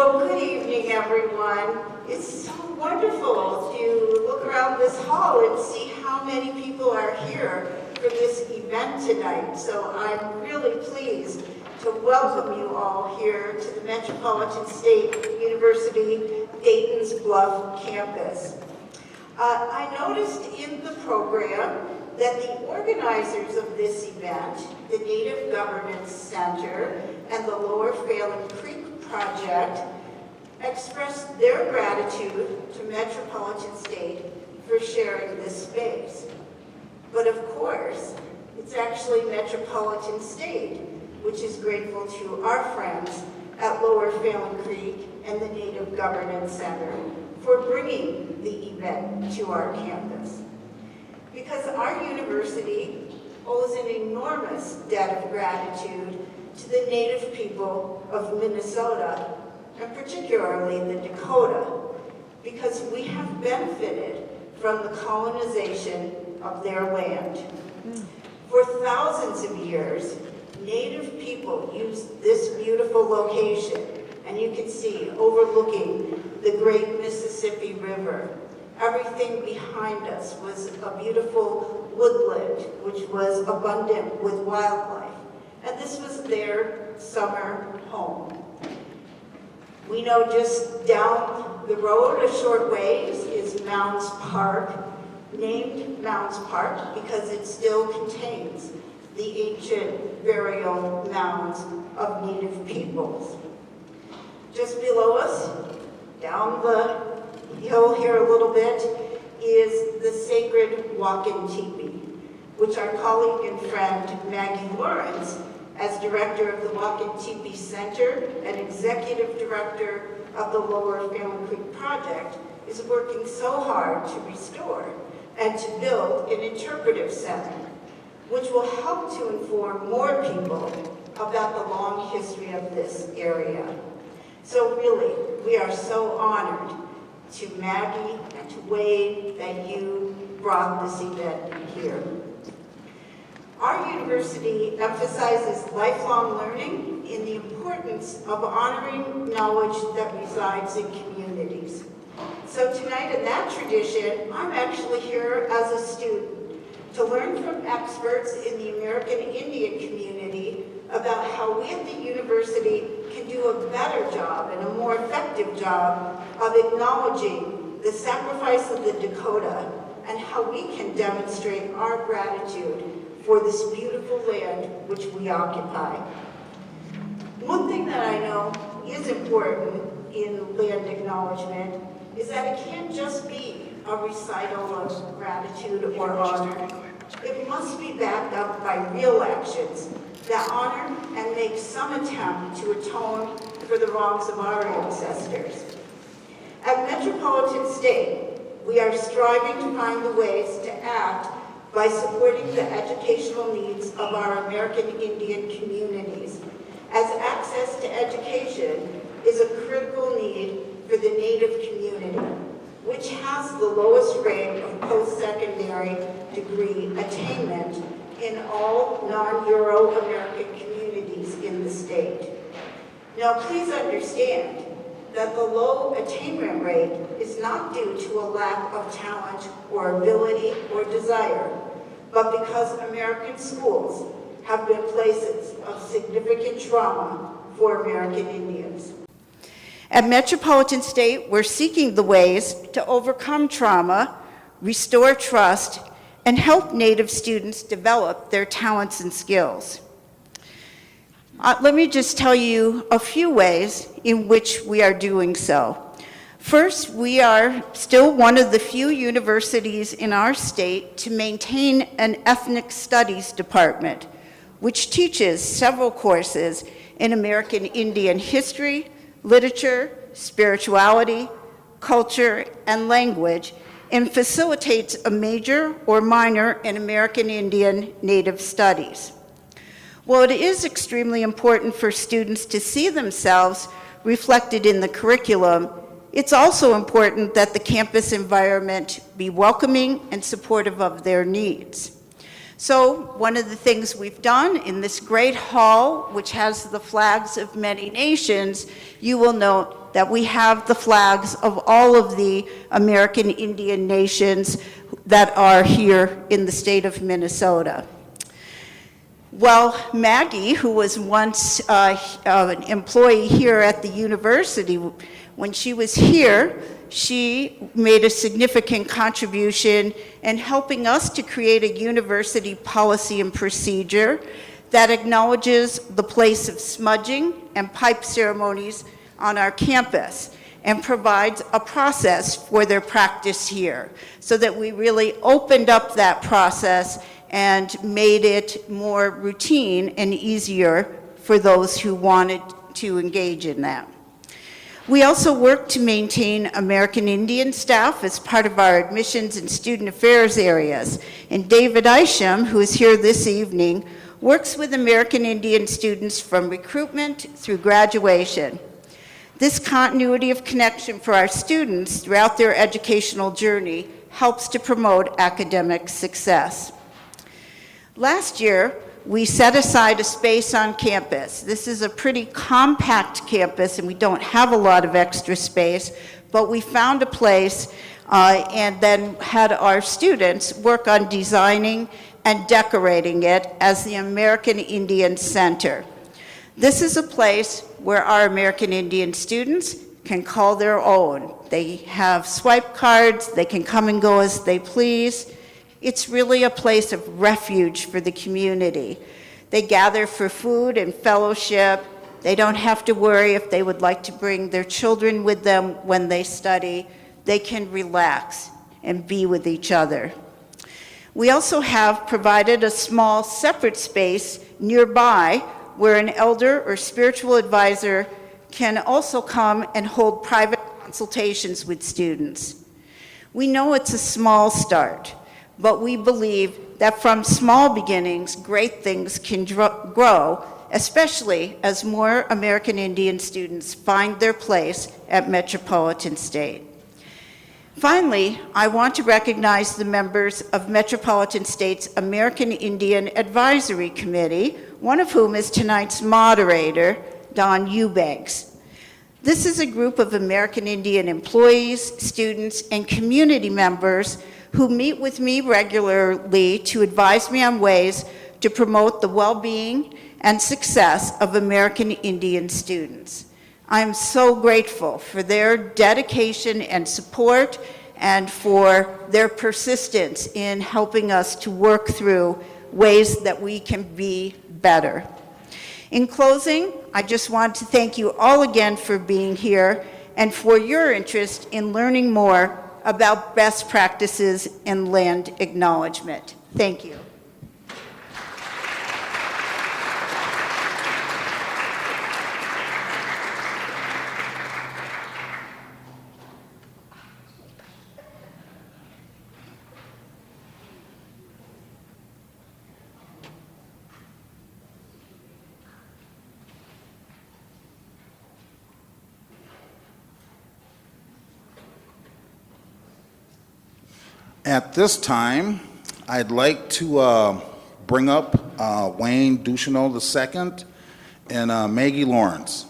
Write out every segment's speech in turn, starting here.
Well, good evening, everyone. It's so wonderful to look around this hall and see how many people are here for this event tonight. So I'm really pleased to welcome you all here to the Metropolitan State University Dayton's Bluff campus. I noticed in the program that the organizers of this event, the Native Governance Center and the Lower Phelan Creek Project, expressed their gratitude to Metropolitan State for sharing this space. But of course, it's actually Metropolitan State which is grateful to our friends at Lower Phelan Creek and the Native Governance Center for bringing the event to our campus. Because our university owes an enormous debt of gratitude to the Native people of Minnesota, and particularly the Dakota, because we have benefited from the colonization of their land. For thousands of years, Native people used this beautiful location, and you can see overlooking the great Mississippi River. Everything behind us was a beautiful woodland, which was abundant with wildlife. And this was their summer home. We know just down the road a short ways is Mounds Park, named Mounds Park because it still contains the ancient burial mounds of Native peoples. Just below us, down the hill here a little bit, is the sacred walk-in teepee, which our colleague and friend Maggie Lawrence, as director of the Walk-in Teepee Center and executive director of the Lower Phelan Creek Project, is working so hard to restore and to build an interpretive center, which will help to inform more people about the long history of this area. So really, we are so honored to Maggie and to Wade that you brought this event here. Our university emphasizes lifelong learning in the importance of honoring knowledge that resides in communities. So tonight in that tradition, I'm actually here as a student to learn from experts in the American Indian community about how we at the university can do a better job and a more effective job of acknowledging the sacrifice of the Dakota and how we can demonstrate our gratitude for this beautiful land which we occupy. One thing that I know is important in land acknowledgement is that it can't just be a recital of gratitude or honor. It must be backed up by real actions that honor and make some attempt to atone for the wrongs of our ancestors. At Metropolitan State, we are striving to find the ways to act by supporting the educational needs of our American Indian communities, as access to education is a critical need for the Native community, which has the lowest rate of post-secondary degree attainment in all non-Euro-American communities in the state. Now, please understand that the low attainment rate is not due to a lack of talent or ability or desire, but because American schools have been places of significant trauma for American Indians. At Metropolitan State, we're seeking the ways to overcome trauma, restore trust, and help Native students develop their talents and skills. Let me just tell you a few ways in which we are doing so. First, we are still one of the few universities in our state to maintain an ethnic studies department, which teaches several courses in American Indian history, literature, spirituality, culture, and language, and facilitates a major or minor in American Indian Native Studies. While it is extremely important for students to see themselves reflected in the curriculum, it's also important that the campus environment be welcoming and supportive of their needs. So one of the things we've done in this great hall, which has the flags of many nations, you will note that we have the flags of all of the American Indian nations that are here in the state of Minnesota. Well, Maggie, who was once an employee here at the university, when she was here, she made a significant contribution in helping us to create a university policy and procedure that acknowledges the place of smudging and pipe ceremonies on our campus and provides a process for their practice here, so that we really opened up that process and made it more routine and easier for those who wanted to engage in that. We also work to maintain American Indian staff as part of our admissions and student affairs areas. And David Isham, who is here this evening, works with American Indian students from recruitment through graduation. This continuity of connection for our students throughout their educational journey helps to promote academic success. Last year, we set aside a space on campus. This is a pretty compact campus, and we don't have a lot of extra space, but we found a place and then had our students work on designing and decorating it as the American Indian Center. This is a place where our American Indian students can call their own. They have swipe cards, they can come and go as they please. It's really a place of refuge for the community. They gather for food and fellowship. They don't have to worry if they would like to bring their children with them when they study. They can relax and be with each other. We also have provided a small separate space nearby where an elder or spiritual advisor can also come and hold private consultations with students. We know it's a small start, but we believe that from small beginnings, great things can grow, especially as more American Indian students find their place at Metropolitan State. Finally, I want to recognize the members of Metropolitan State's American Indian Advisory Committee, one of whom is tonight's moderator, Don Eubanks. This is a group of American Indian employees, students, and community members who meet with me regularly to advise me on ways to promote the well-being and success of American Indian students. I am so grateful for their dedication and support and for their persistence in helping us to work through ways that we can be better. In closing, I just want to thank you all again for being here and for your interest in learning more about best practices in land acknowledgement. Thank you. At this time, I'd like to bring up Wayne Ducheneau II and Maggie Lawrence.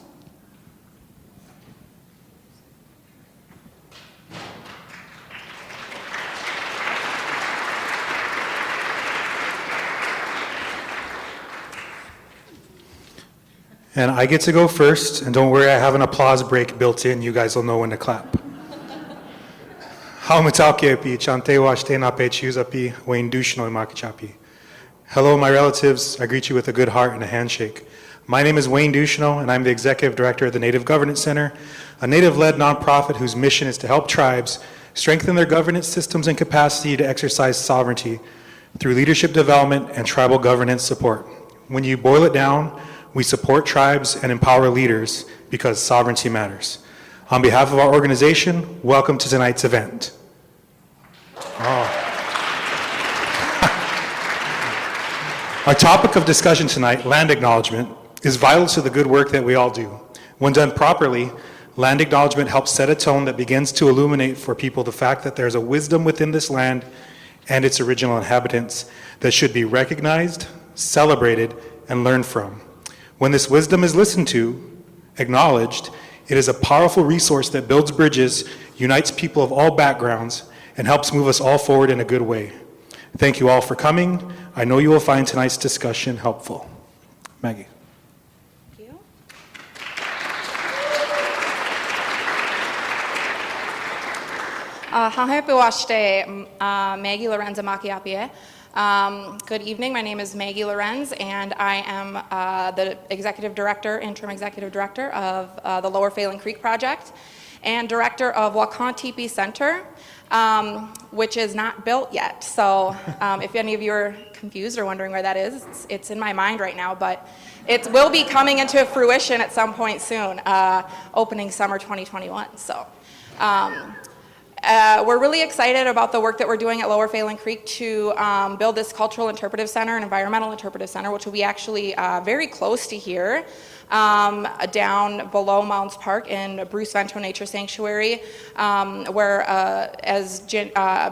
And I get to go first, and don't worry, I have an applause break built in. You guys will know when to clap. Hello, my relatives. I greet you with a good heart and a handshake. My name is Wayne Ducheneau, and I'm the Executive Director of the Native Governance Center, a Native-led nonprofit whose mission is to help tribes strengthen their governance systems and capacity to exercise sovereignty through leadership development and tribal governance support. When you boil it down, we support tribes and empower leaders because sovereignty matters. On behalf of our organization, welcome to tonight's event. Our topic of discussion tonight, land acknowledgement, is vital to the good work that we all do. When done properly, land acknowledgement helps set a tone that begins to illuminate for people the fact that there's a wisdom within this land and its original inhabitants that should be recognized, celebrated, and learned from. When this wisdom is listened to, acknowledged, It is a powerful resource that builds bridges, unites people of all backgrounds, and helps move us all forward in a good way. Thank you all for coming. I know you will find tonight's discussion helpful. Maggie. Thank you. Hahepe washte, Maggie Lorenza Makiapie. Good evening, my name is Maggie Lorenz, and I am the interim executive director of the Lower Phelan Creek Project, and director of Wakantipi Center, which is not built yet. So if any of you are confused or wondering where that is, it's in my mind right now, but it will be coming into fruition at some point soon, opening summer 2021. So. We're really excited about the work that we're doing at Lower Phelan Creek to build this cultural interpretive center and environmental interpretive center, which will be actually very close to here, down below Mounds Park in Bruce Vento Nature Sanctuary, where, as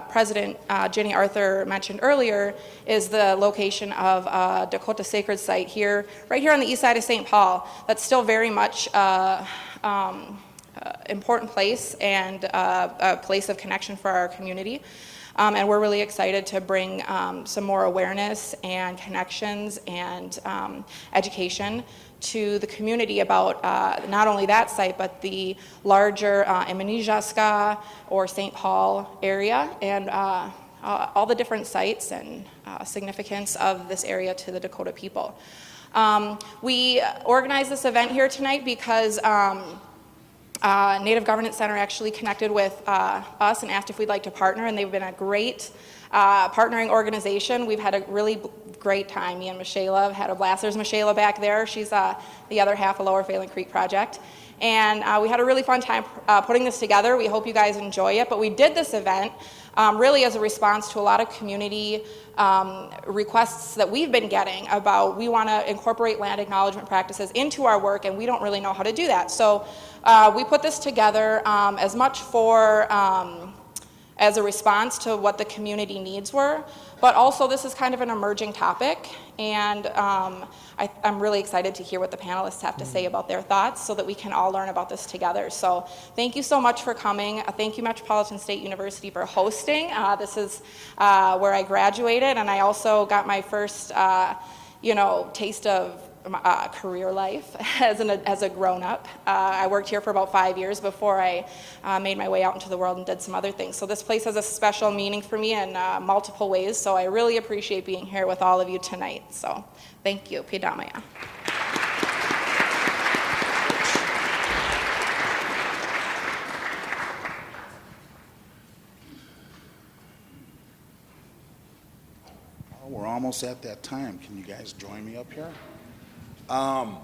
President Jenny Arthur mentioned earlier, is the location of Dakota Sacred Site here, right here on the east side of St. Paul. That's still very much important place and a place of connection for our community. And we're really excited to bring some more awareness and connections and education to the community about not only that site, but the larger Imanijaska or St. Paul area, and all the different sites and significance of this area to the Dakota people. We organized this event here tonight because Native Governance Center actually connected with us and asked if we'd like to partner, and they've been a great partnering organization. We've had a really great time. Me and Michela have had a blast. There's Michela back there. She's the other half of Lower Phelan Creek Project. And we had a really fun time putting this together. We hope you guys enjoy it. But we did this event really as a response to a lot of community requests that we've been getting about we want to incorporate land acknowledgement practices into our work, and we don't really know how to do that. So we put this together as much for as a response to what the community needs were, but also this is kind of an emerging topic, and I'm really excited to hear what the panelists have to say about their thoughts so that we can all learn about this together. So thank you so much for coming. Thank you Metropolitan State University for hosting. This is where I graduated, and I also got my first taste of career life as a grown-up. I worked here for about 5 years before I made my way out into the world and did some other things. So this place has a special meaning for me in multiple ways, so I really appreciate being here with all of you tonight. So thank you. Pidamaya. Well, we're almost at that time. Can you guys join me up here? While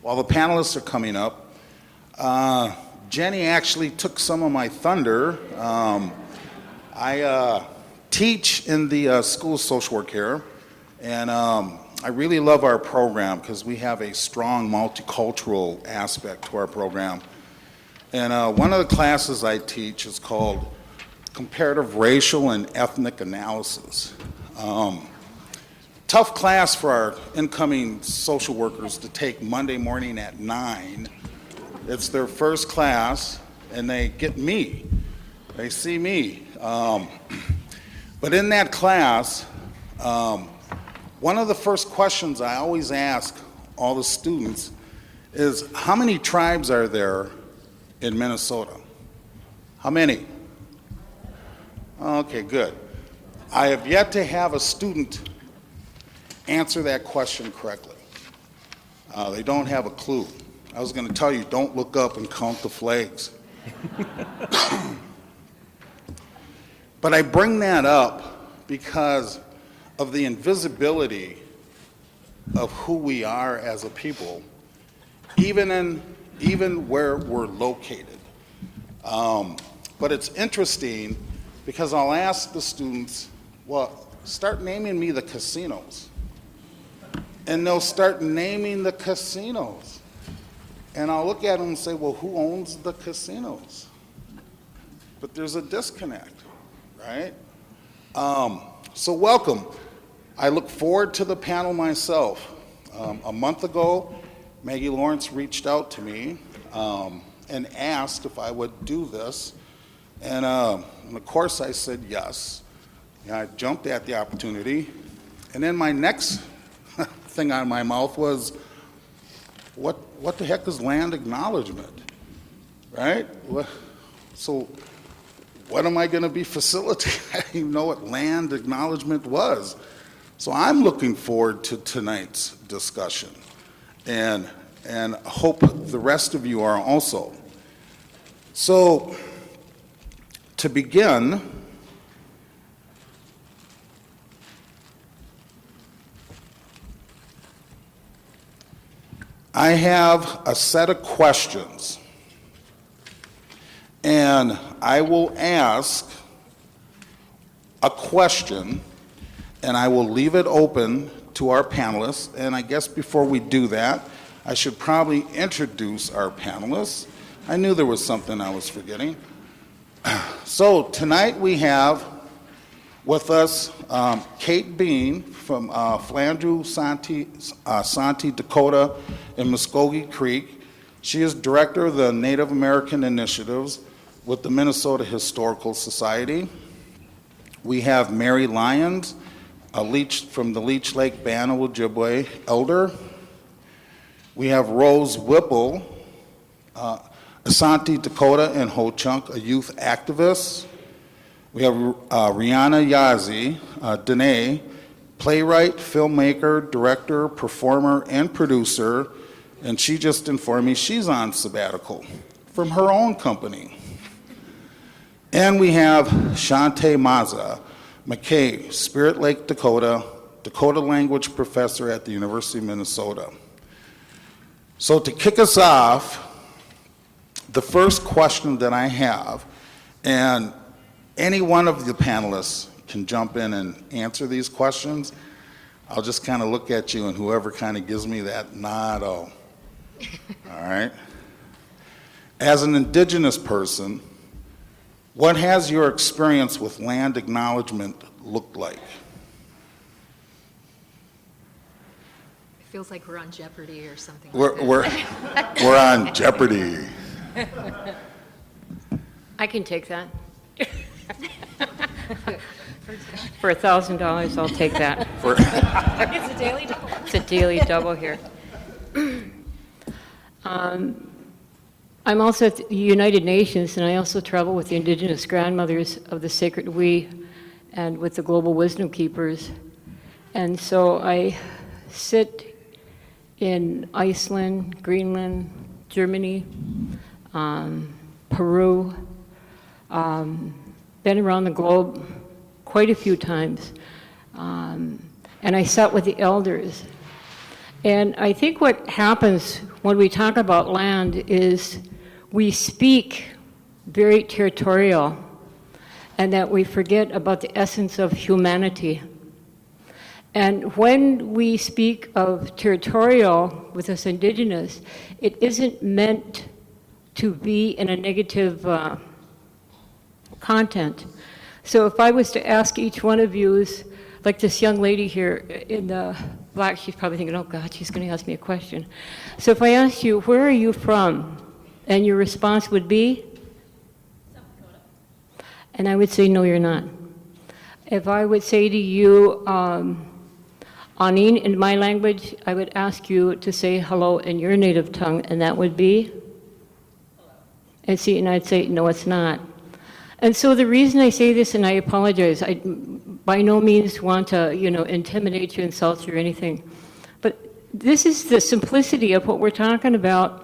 the panelists are coming up, Jenny actually took some of my thunder. I teach in the School of Social Work here, and I really love our program because we have a strong multicultural aspect to our program. And one of the classes I teach is called Comparative Racial and Ethnic Analysis. Tough class for our incoming social workers to take Monday morning at 9. It's their first class, and they get me. They see me. But in that class, one of the first questions I always ask all the students is, how many tribes are there in Minnesota? How many? Okay, good. I have yet to have a student answer that question correctly. They don't have a clue. I was going to tell you, don't look up and count the flags. But I bring that up because of the invisibility of who we are as a people, even where we're located. But it's interesting because I'll ask the students, well, start naming me the casinos. And they'll start naming the casinos. And I'll look at them and say, well, who owns the casinos? But there's a disconnect, right? So welcome. I look forward to the panel myself. A month ago, Maggie Lawrence reached out to me and asked if I would do this. And of course I said yes. And I jumped at the opportunity. And then my next thing on my mouth was, what the heck is land acknowledgement, right? So what am I going to be facilitating? I didn't even know what land acknowledgement was. So I'm looking forward to tonight's discussion, and hope the rest of you are also. So to begin, I have a set of questions, and I will ask a question, and I will leave it open to our panelists. And I guess before we do that, I should probably introduce our panelists. I knew there was something I was forgetting. So tonight we have with us Kate Bean from Flandreau, Santee, Dakota, in Muskogee Creek. She is director of the Native American Initiatives with the Minnesota Historical Society. We have Mary Lyons, a Leech from the Leech Lake Band of Ojibwe elder. We have Rose Whipple, Asante, Dakota, and Ho-Chunk, a youth activist. We have Rihanna Yazi, Dene, playwright, filmmaker, director, performer, and producer, and she just informed me she's on sabbatical from her own company. And we have Shante Maza McKay, Spirit Lake, Dakota, Dakota language professor at the University of Minnesota. So to kick us off, the first question that I have, and any one of the panelists can jump in and answer these questions. I'll just kind of look at you, and whoever kind of gives me that nod, all right. As an Indigenous person, what has your experience with land acknowledgement looked like? It feels like we're on Jeopardy or something like We're on Jeopardy. I can take that. For $1,000, I'll take that. It's a daily double. It's a daily double here. I'm also at the United Nations, and I also travel with the Indigenous grandmothers of the Sacred We and with the Global Wisdom Keepers. And so I sit in Iceland, Greenland, Germany, Peru, been around the globe quite a few times. And I sat with the elders. And I think what happens when we talk about land is we speak very territorial, and that we forget about the essence of humanity. And when we speak of territorial with us Indigenous, it isn't meant to be in a negative content. So if I was to ask each one of you, like this young lady here in the black, she's probably thinking, oh God, she's going to ask me a question. So if I asked you, where are you from? And your response would be? South Dakota. And I would say, no, you're not. If I would say to you, Anin, in my language, I would ask you to say hello in your native tongue, and that would be? Hello. And see, and I'd say, no, it's not. And so the reason I say this, and I apologize, I by no means want to, intimidate you, insult you, or anything. But this is the simplicity of what we're talking about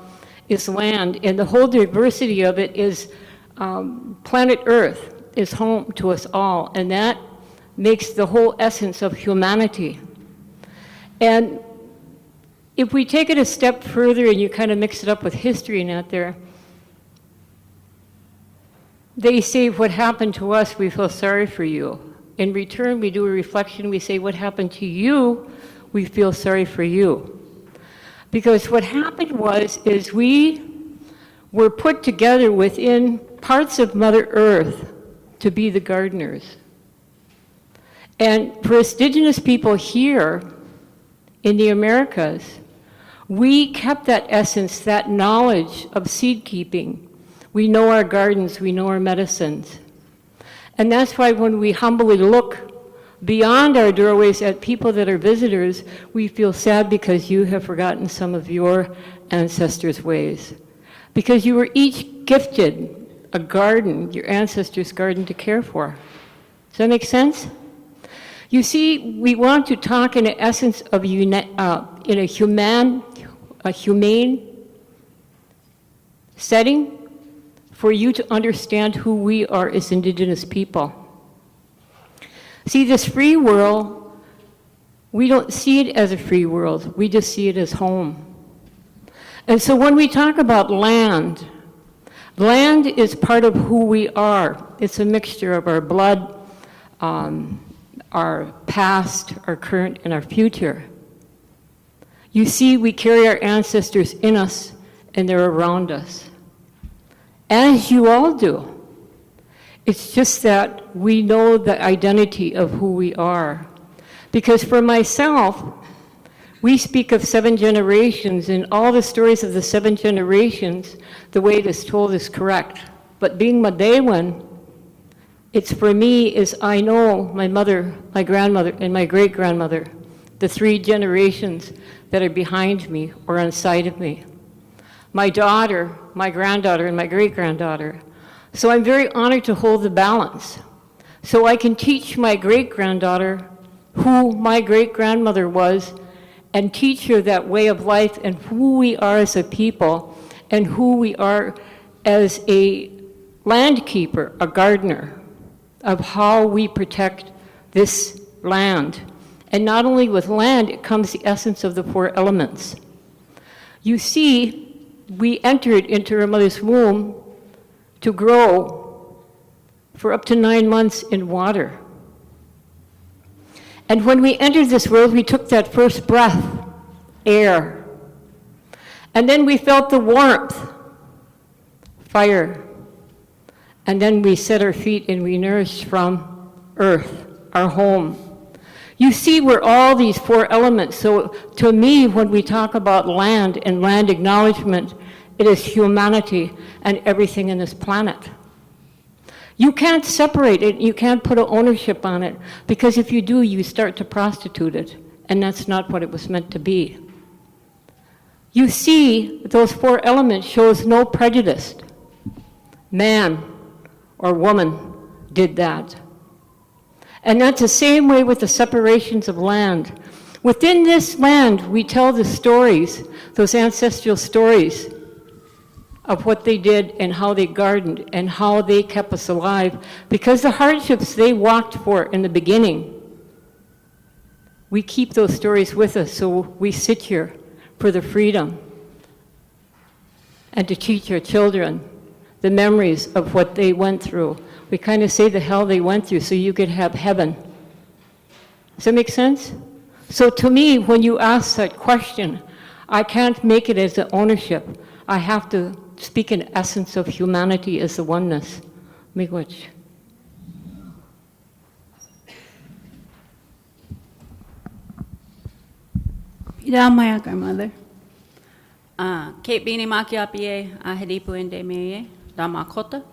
is land, and the whole diversity of it is planet Earth is home to us all, and that makes the whole essence of humanity. And if we take it a step further and you kind of mix it up with history and out there, they say, what happened to us, we feel sorry for you. In return, we do a reflection, we say, what happened to you, we feel sorry for you. Because what happened is we were put together within parts of Mother Earth to be the gardeners. And for Indigenous people here in the Americas, We kept that essence, that knowledge of seed keeping. We know our gardens, we know our medicines. And that's why when we humbly look beyond our doorways at people that are visitors, we feel sad because you have forgotten some of your ancestors' ways. Because you were each gifted a garden, your ancestors' garden to care for. Does that make sense? You see, we want to talk in the essence of in a humane setting for you to understand who we are as Indigenous people. See, this free world, we don't see it as a free world. We just see it as home. And so when we talk about land, land is part of who we are. It's a mixture of our blood, our past, our current, and our future. You see, we carry our ancestors in us, and they're around us. As you all do. It's just that we know the identity of who we are. Because for myself, we speak of 7 generations, and all the stories of the 7 generations, the way it is told is correct. But being Madewan, it's for me is I know my mother, my grandmother, and my great-grandmother, the 3 generations that are behind me or on side of me. My daughter, my granddaughter, and my great-granddaughter. So I'm very honored to hold the balance. So I can teach my great-granddaughter who my great-grandmother was and teach her that way of life and who we are as a people and who we are as a land keeper, a gardener, of how we protect this land. And not only with land, it comes the essence of the 4 elements. You see, we entered into our mother's womb to grow for up to 9 months in water. And when we entered this world, we took that first breath, air. And then we felt the warmth, fire. And then we set our feet and we nourished from earth, our home. You see, we're all these 4 elements. So to me, when we talk about land and land acknowledgement, it is humanity and everything in this planet. You can't separate it, you can't put an ownership on it, because if you do, you start to prostitute it, and that's not what it was meant to be. You see, those 4 elements shows no prejudice. Man or woman did that. And that's the same way with the separations of land. Within this land, we tell the stories, those ancestral stories, of what they did and how they gardened and how they kept us alive, because the hardships they walked for in the beginning, we keep those stories with us, so we sit here for the freedom and to teach our children the memories of what they went through. We kind of say the hell they went through so you could have heaven. Does that make sense? So to me, when you ask that question, I can't make it as an ownership. I have to speak in essence of humanity as the oneness. Miigwech. Ida Maya grandmother. Kate Bini Makiapie, Ahedipu Inde Meye, Damakota.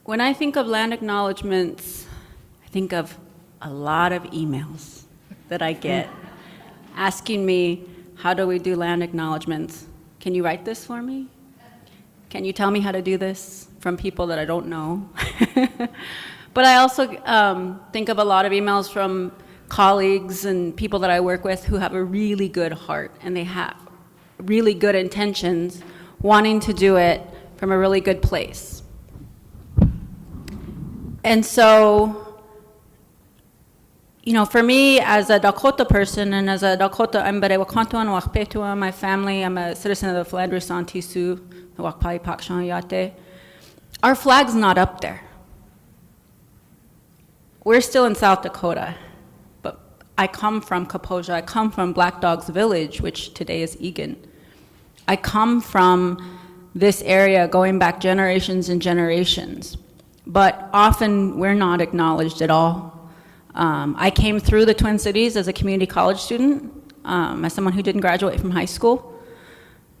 When I think of land acknowledgements, I think of a lot of emails that I get asking me, how do we do land acknowledgements? Can you write this for me? Can you tell me how to do this? From people that I don't know. But I also think of a lot of emails from colleagues and people that I work with who have a really good heart and they have really good intentions, wanting to do it from a really good place. And so, you know, for me, as a Dakota person and as a Dakota, my family, I'm a citizen of the Philandro Santee Sioux, the Wakpali Pakshan Yate. Our flag's not up there. We're still in South Dakota, but I come from Kaposia. I come from Black Dogs Village, which today is Egan. I come from this area going back generations and generations, but often we're not acknowledged at all. I came through the Twin Cities as a community college student, as someone who didn't graduate from high school.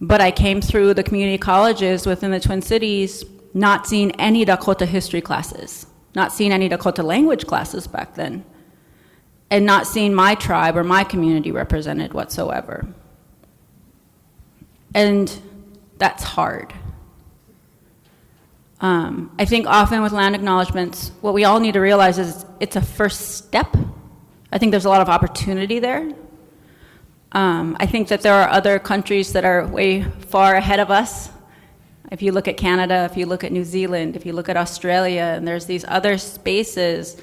But I came through the community colleges within the Twin Cities not seeing any Dakota history classes, not seeing any Dakota language classes back then, and not seeing my tribe or my community represented whatsoever. And that's hard. I think often with land acknowledgements, what we all need to realize is it's a first step. I think there's a lot of opportunity there. I think that there are other countries that are way far ahead of us. If you look at Canada, if you look at New Zealand, if you look at Australia, and there's these other spaces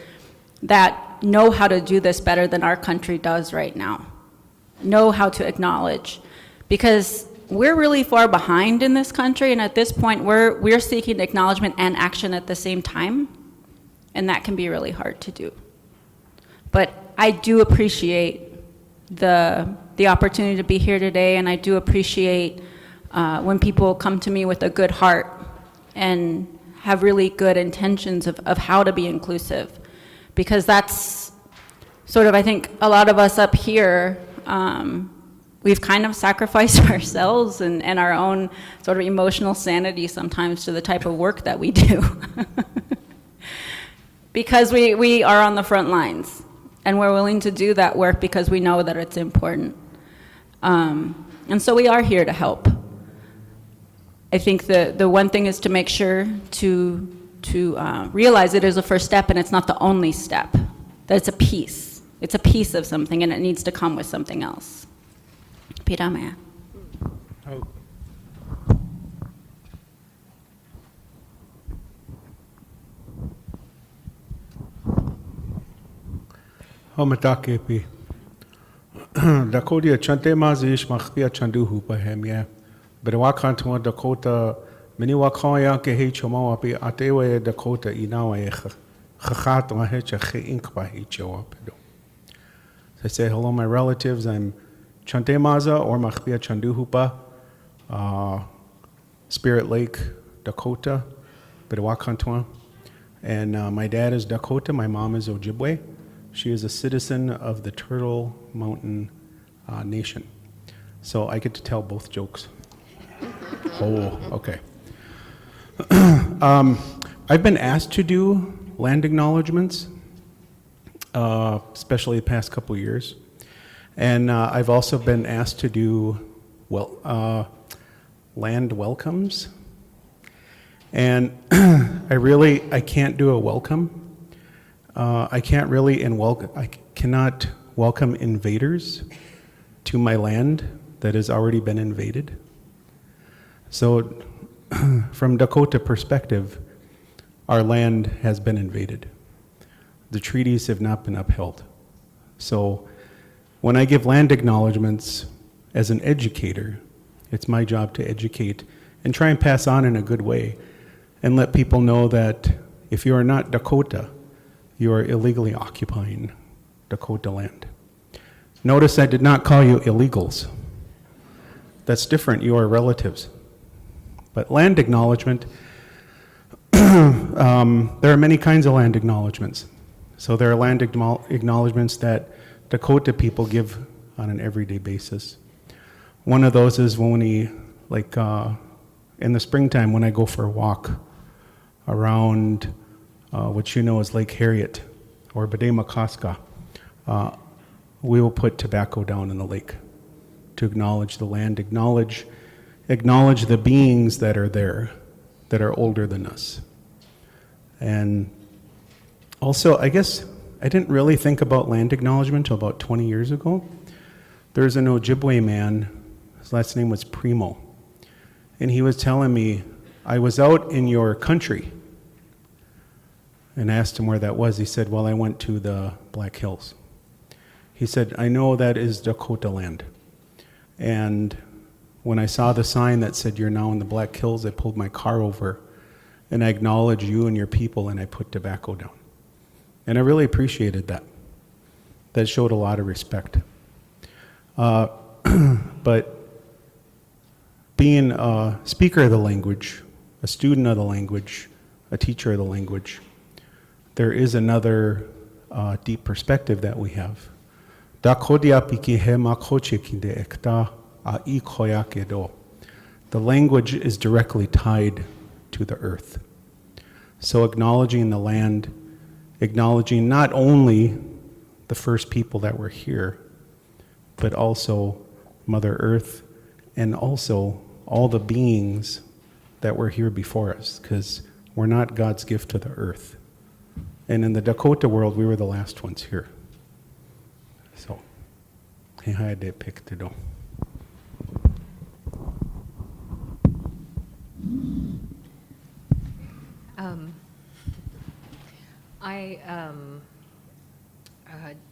that know how to do this better than our country does right now, know how to acknowledge. Because we're really far behind in this country, and at this point, we're seeking acknowledgement and action at the same time, and that can be really hard to do. But I do appreciate the opportunity to be here today, and I do appreciate when people come to me with a good heart and have really good intentions of how to be inclusive. Because that's sort of, I think, a lot of us up here, we've kind of sacrificed ourselves and our own sort of emotional sanity sometimes to the type of work that we do. Because we are on the front lines, and we're willing to do that work because we know that it's important. And so we are here to help. I think the one thing is to make sure to realize it is a first step, and it's not the only step, that it's a piece. It's a piece of something, and it needs to come with something else. Piramea. Homatakepi. Dakota chante mazish machpia chandu hupa hemia. Bewakantua Dakota miniwakoya ke he chomawapi atewe Dakota inawe chachat mahecha che inkpa he chowapedo. I say hello, my relatives. I'm Chante Maza or Machpia Chanduhupa, Spirit Lake, Dakota, Bedewakantua. And my dad is Dakota, my mom is Ojibwe. She is a citizen of the Turtle Mountain Nation. So I get to tell both jokes. Oh, okay. I've been asked to do land acknowledgements, especially the past couple years. And I've also been asked to do land welcomes. And I can't do a welcome. I cannot welcome invaders to my land that has already been invaded. So from Dakota perspective, our land has been invaded. The treaties have not been upheld. So when I give land acknowledgements as an educator, it's my job to educate and try and pass on in a good way and let people know that if you are not Dakota, you are illegally occupying Dakota land. Notice I did not call you illegals. That's different, you are relatives. But land acknowledgement, there are many kinds of land acknowledgements. So there are land acknowledgements that Dakota people give on an everyday basis. One of those is when in the springtime when I go for a walk around what you know as Lake Harriet or Bademakaska, we will put tobacco down in the lake to acknowledge the land, acknowledge the beings that are there, that are older than us. And also, I guess I didn't really think about land acknowledgement until about 20 years ago. There's an Ojibwe man, his last name was Primo, and he was telling me, I was out in your country, and I asked him where that was. He said, well, I went to the Black Hills. He said, I know that is Dakota land. And when I saw the sign that said, you're now in the Black Hills, I pulled my car over, and I acknowledged you and your people, and I put tobacco down. And I really appreciated that. That showed a lot of respect. But being a speaker of the language, a student of the language, a teacher of the language, there is another deep perspective that we have. The language is directly tied to the earth. So acknowledging the land, acknowledging not only the first people that were here, but also Mother Earth, and also all the beings that were here before us, because we're not God's gift to the earth. And in the Dakota world, we were the last ones here. So, he had to pick to do.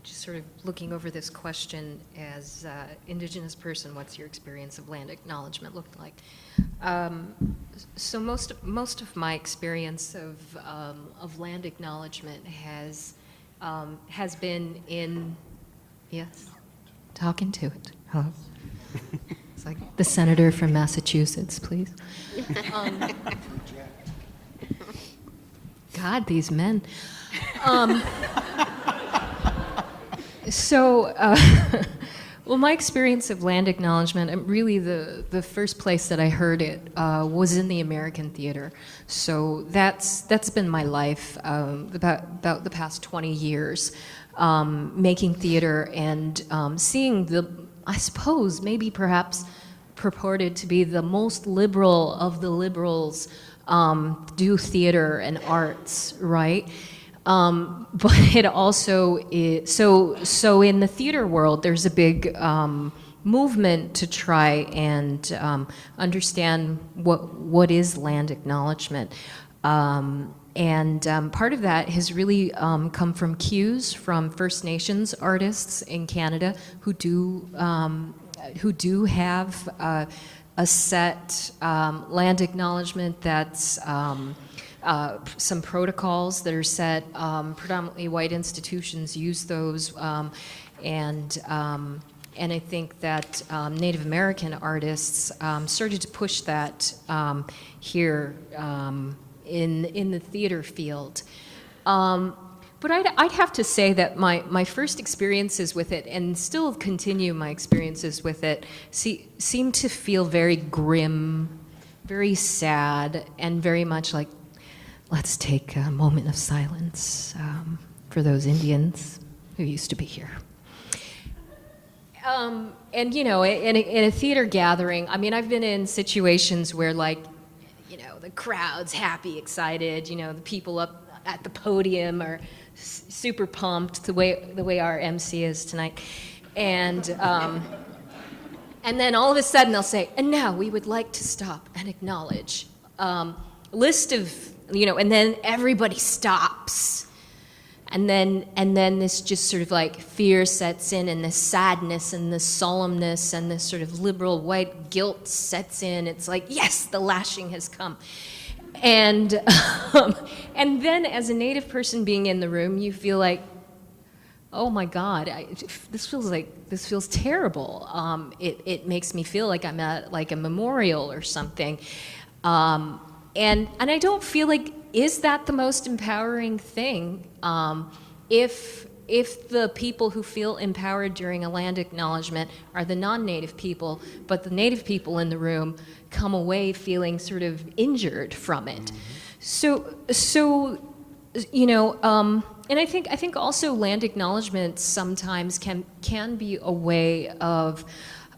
Just sort of looking over this question as Indigenous person, what's your experience of land acknowledgement looked like? So most of my experience of land acknowledgement has been in, yes, talking to it. Hello. It's like the senator from Massachusetts, please. God, these men. Well, my experience of land acknowledgement, and really the first place that I heard it was in the American theater. So that's been my life about the past 20 years, making theater and seeing I suppose, maybe perhaps purported to be the most liberal of the liberals do theater and arts, right? But it also is, so in the theater world, there's a big movement to try and understand what is land acknowledgement. And part of that has really come from cues from First Nations artists in Canada who do have a set land acknowledgement that's some protocols that are set. Predominantly white institutions use those, and I think that Native American artists started to push that here in the theater field. But I'd have to say that my first experiences with it, and still continue my experiences with it, seem to feel very grim, very sad, and very much like, let's take a moment of silence for those Indians who used to be here. And, you know, in a theater gathering, I mean, I've been in situations where, like, you know, the crowd's happy, excited, you know, the people up at the podium are super pumped, the way our MC is tonight. And then all of a sudden they'll say, and now we would like to stop and acknowledge. List of, you know, and then everybody stops. And then this just sort of like fear sets in, and this sadness and this solemnness and this sort of liberal white guilt sets in. It's like, yes, the lashing has come. And then as a Native person being in the room, you feel like, oh my God, this feels terrible. It makes me feel like I'm at like a memorial or something. And I don't feel like, is that the most empowering thing? If the people who feel empowered during a land acknowledgement are the non-Native people, but the Native people in the room come away feeling sort of injured from it. So you know, and I think also land acknowledgements sometimes can be a way of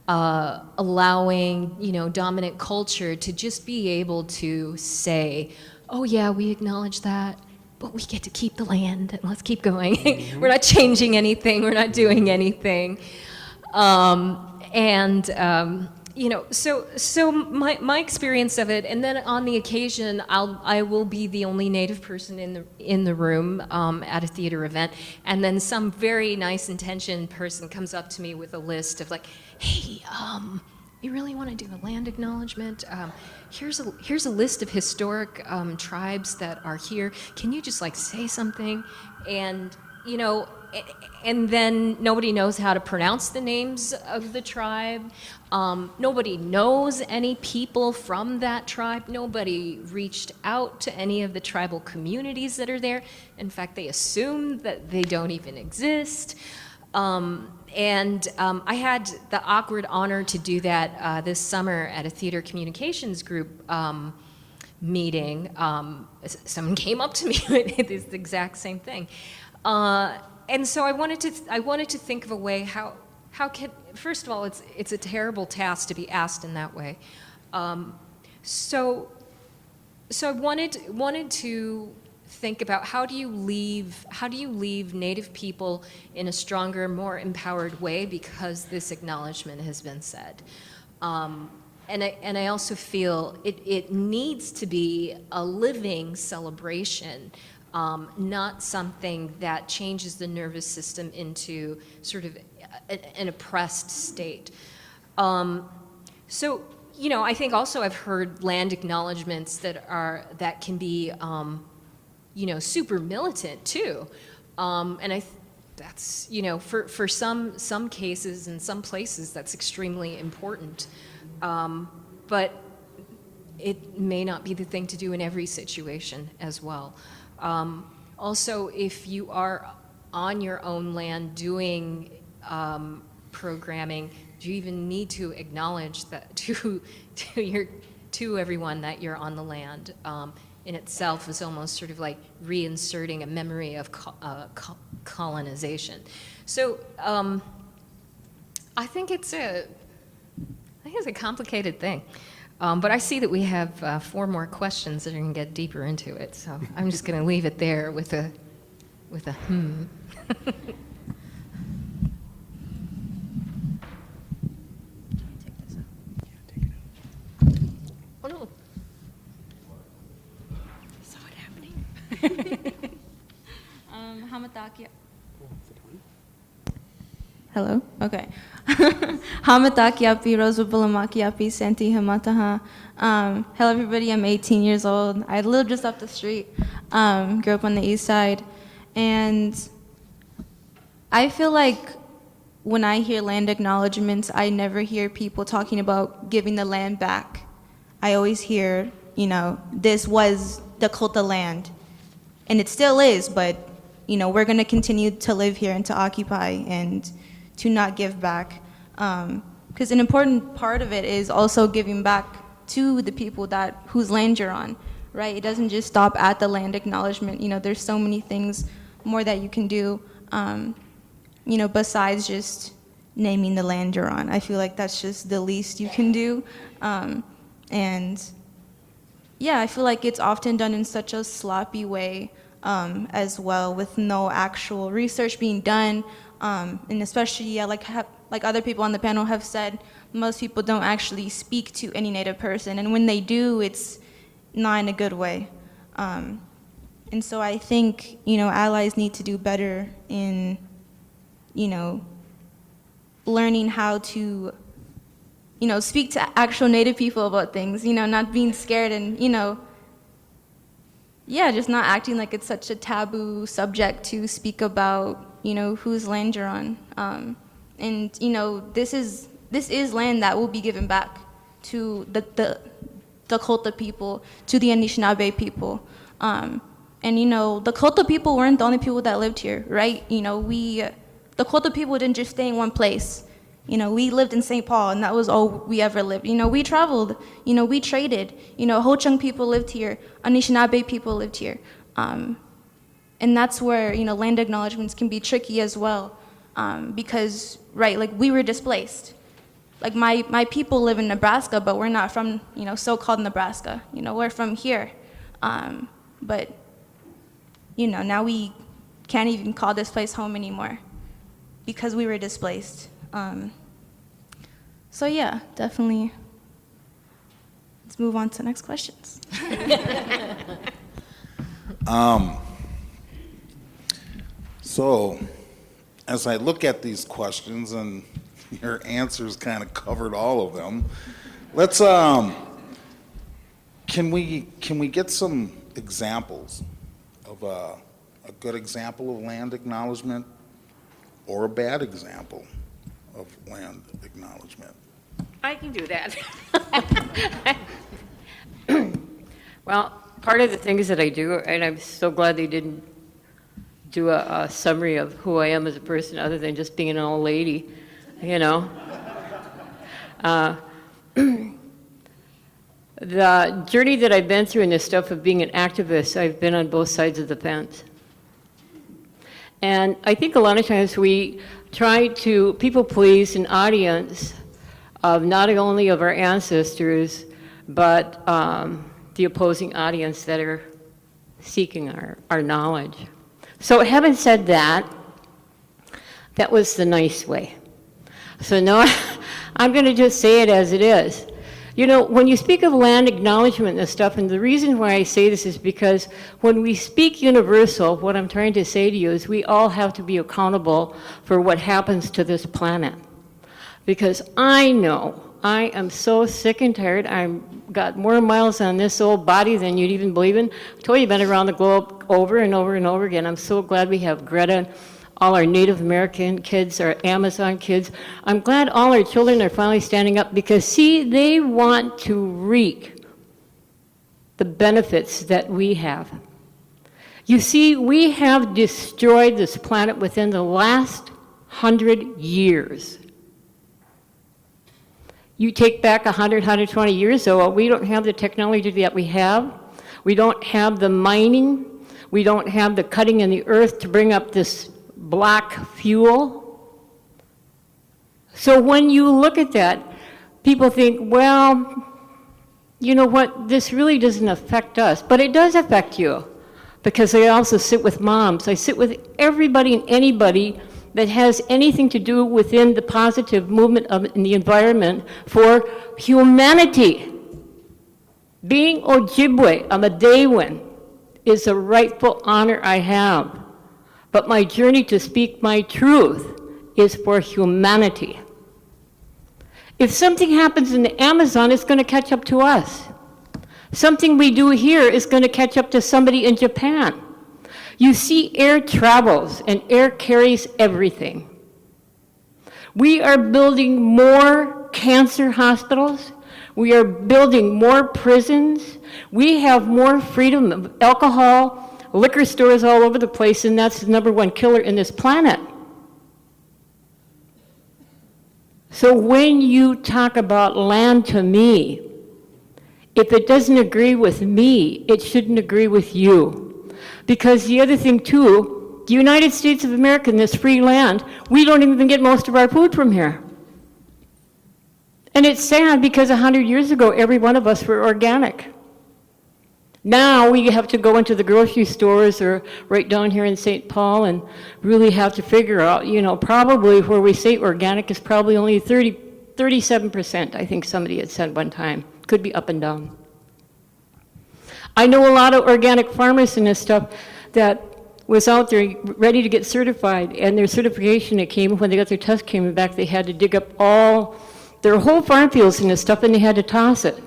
allowing, you know, dominant culture to just be able to say, oh yeah, we acknowledge that, but we get to keep the land and let's keep going. We're not changing anything, we're not doing anything. You know, so my experience of it, and then on the occasion, I will be the only Native person in the room at a theater event, and then some very nice intentioned person comes up to me with a list of like, hey, you really want to do a land acknowledgement? Here's a list of historic tribes that are here. Can you just like say something? And you know, and then nobody knows how to pronounce the names of the tribe. Nobody knows any people from that tribe. Nobody reached out to any of the tribal communities that are there. In fact, they assume that they don't even exist. I had the awkward honor to do that this summer at a theater communications group meeting. Someone came up to me with this exact same thing. And so I wanted to think of a way how can, first of all, it's a terrible task to be asked in that way. So I wanted to think about how do you leave Native people in a stronger, more empowered way because this acknowledgement has been said. And I also feel it needs to be a living celebration, not something that changes the nervous system into sort of an oppressed state. So, you know, I think also I've heard land acknowledgements that can be, you know, super militant too. And that's, you know, for some cases and some places that's extremely important. But it may not be the thing to do in every situation as well. Also, if you are on your own land doing programming, do you even need to acknowledge that to everyone that you're on the land? In itself is almost sort of like reinserting a memory of colonization. So I think it's a complicated thing. But I see that we have 4 more questions that are going to get deeper into it. So I'm just going to leave it there with a hmm. Oh no. Saw it happening. Hamataki. Hello? Okay. Hamatakiapi, Rosabulamakiapi, Senti Hamataha. Hello, everybody. I'm 18 years old. I live just up the street. Grew up on the east side. And I feel like when I hear land acknowledgements, I never hear people talking about giving the land back. I always hear, you know, this was Dakota land. And it still is, but, you know, we're going to continue to live here and to occupy and to not give back. Because an important part of it is also giving back to the people whose land you're on, right? It doesn't just stop at the land acknowledgement. You know, there's so many things more that you can do, you know, besides just naming the land you're on. I feel like that's just the least you can do. And yeah, I feel like it's often done in such a sloppy way as well, with no actual research being done. And especially, yeah, like other people on the panel have said, most people don't actually speak to any Native person, and when they do, it's not in a good way. And so I think, you know, allies need to do better in, you know, learning how to, you know, speak to actual Native people about things, you know, not being scared and, you know, yeah, just not acting like it's such a taboo subject to speak about, you know, whose land you're on. And, you know, this is land that will be given back to the Dakota people, to the Anishinaabe people. And, you know, the Dakota people weren't the only people that lived here, right? You know, the Dakota people didn't just stay in one place. You know, we lived in St. Paul, and that was all we ever lived. You know, we traveled. You know, we traded. You know, Ho-Chunk people lived here. Anishinaabe people lived here. And that's where, you know, land acknowledgements can be tricky as well. Because, right, like, we were displaced. Like, my people live in Nebraska, but we're not from, you know, so-called Nebraska. You know, we're from here. But, you know, now we can't even call this place home anymore because we were displaced. So yeah, definitely. Let's move on to the next questions. So, as I look at these questions, and your answers kind of covered all of them, let's, can we get some examples of a good example of land acknowledgement or a bad example of land acknowledgement? I can do that. Well, part of the things that I do, and I'm so glad they didn't do a summary of who I am as a person other than just being an old lady, you know. The journey that I've been through in this stuff of being an activist, I've been on both sides of the fence. And I think a lot of times we try to people please an audience of not only of our ancestors, but the opposing audience that are seeking our knowledge. So having said that, that was the nice way. So now I'm going to just say it as it is. You know, when you speak of land acknowledgement and stuff, and the reason why I say this is because when we speak universal, what I'm trying to say to you is we all have to be accountable for what happens to this planet. Because I know I am so sick and tired. I've got more miles on this old body than you'd even believe in. I told you I've been around the globe over and over and over again. I'm so glad we have Greta, all our Native American kids, our Amazon kids. I'm glad all our children are finally standing up because, see, they want to reap the benefits that we have. You see, we have destroyed this planet within the last 100 years. You take back 100, 120 years, so we don't have the technology that we have. We don't have the mining. We don't have the cutting in the earth to bring up this black fuel. So when you look at that, people think, well, you know what, this really doesn't affect us. But it does affect you, because I also sit with moms. I sit with everybody and anybody that has anything to do within the positive movement in the environment for humanity. Being Ojibwe, I'm a Dewan, is a rightful honor I have. But my journey to speak my truth is for humanity. If something happens in the Amazon, it's going to catch up to us. Something we do here is going to catch up to somebody in Japan. You see, air travels, and air carries everything. We are building more cancer hospitals. We are building more prisons. We have more freedom of alcohol, liquor stores all over the place, and that's the #1 killer in this planet. So when you talk about land to me, if it doesn't agree with me, it shouldn't agree with you. Because the other thing too, the United States of America, in this free land, we don't even get most of our food from here. And it's sad because 100 years ago, every one of us were organic. Now we have to go into the grocery stores or right down here in St. Paul and really have to figure out, you know, probably where we say organic is probably only 37%, I think somebody had said one time. Could be up and down. I know a lot of organic farmers and this stuff that was out there ready to get certified, and their certification, it came when they got their test came back, they had to dig up all their whole farm fields and this stuff, and they had to toss it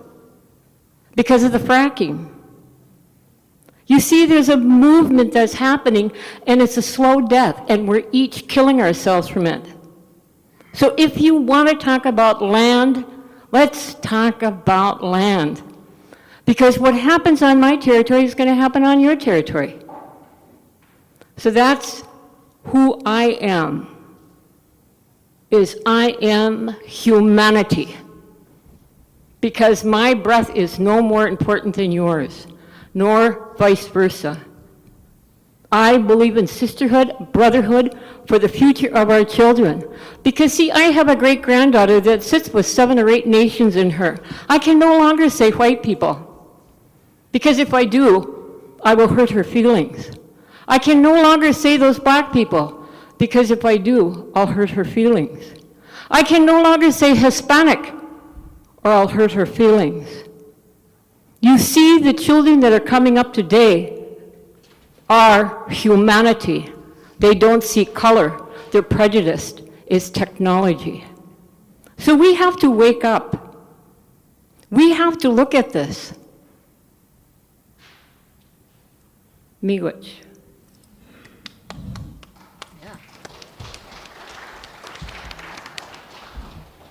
because of the fracking. You see, there's a movement that's happening, and it's a slow death, and we're each killing ourselves from it. So if you want to talk about land, let's talk about land. Because what happens on my territory is going to happen on your territory. So that's who I am, is I am humanity. Because my breath is no more important than yours, nor vice versa. I believe in sisterhood, brotherhood, for the future of our children. Because see, I have a great-granddaughter that sits with 7 or 8 nations in her. I can no longer say white people. Because if I do, I will hurt her feelings. I can no longer say those black people, because if I do, I'll hurt her feelings. I can no longer say Hispanic, or I'll hurt her feelings. You see, the children that are coming up today are humanity. They don't see color. They're prejudiced. It's technology. So we have to wake up. We have to look at this. Miigwech.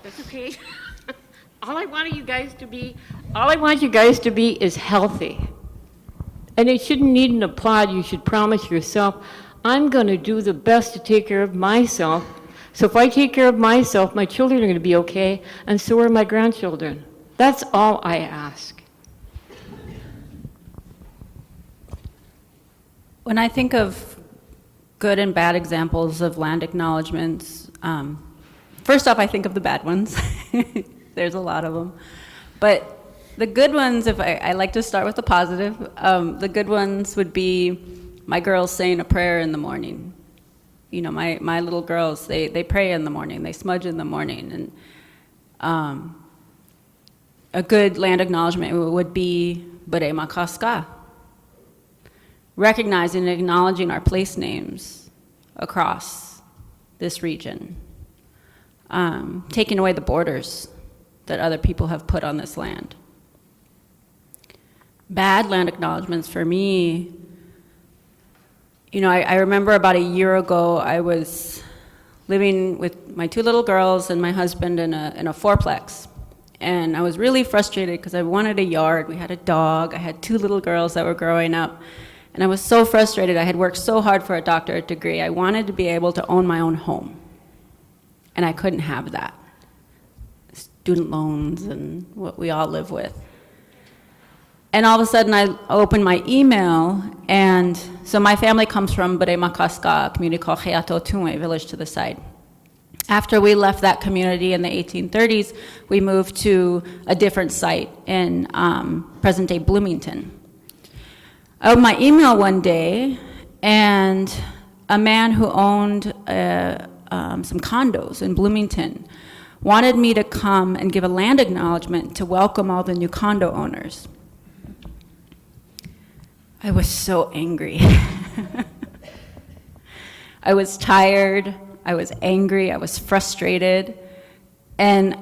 That's okay. All I want you guys to be is healthy. And it shouldn't need an applaud. You should promise yourself, I'm going to do the best to take care of myself. So if I take care of myself, my children are going to be okay, and so are my grandchildren. That's all I ask. When I think of good and bad examples of land acknowledgements, first off, I think of the bad ones. There's a lot of them. But the good ones, if I like to start with the positive, the good ones would be my girls saying a prayer in the morning. You know, my little girls, they pray in the morning, they smudge in the morning. And a good land acknowledgement would be Bere Makaska. Recognizing and acknowledging our place names across this region. Taking away the borders that other people have put on this land. Bad land acknowledgements for me, you know, I remember about a year ago, I was living with my 2 little girls and my husband in a fourplex. And I was really frustrated because I wanted a yard. We had a dog. I had 2 little girls that were growing up. And I was so frustrated. I had worked so hard for a doctorate degree. I wanted to be able to own my own home. And I couldn't have that. Student loans and what we all live with. And all of a sudden I opened my email, and so my family comes from Bere Makaska, a community called Heato Tunwe, village to the side. After we left that community in the 1830s, we moved to a different site in present-day Bloomington. I opened my email one day, and a man who owned some condos in Bloomington wanted me to come and give a land acknowledgement to welcome all the new condo owners. I was so angry. I was tired, I was angry, I was frustrated, and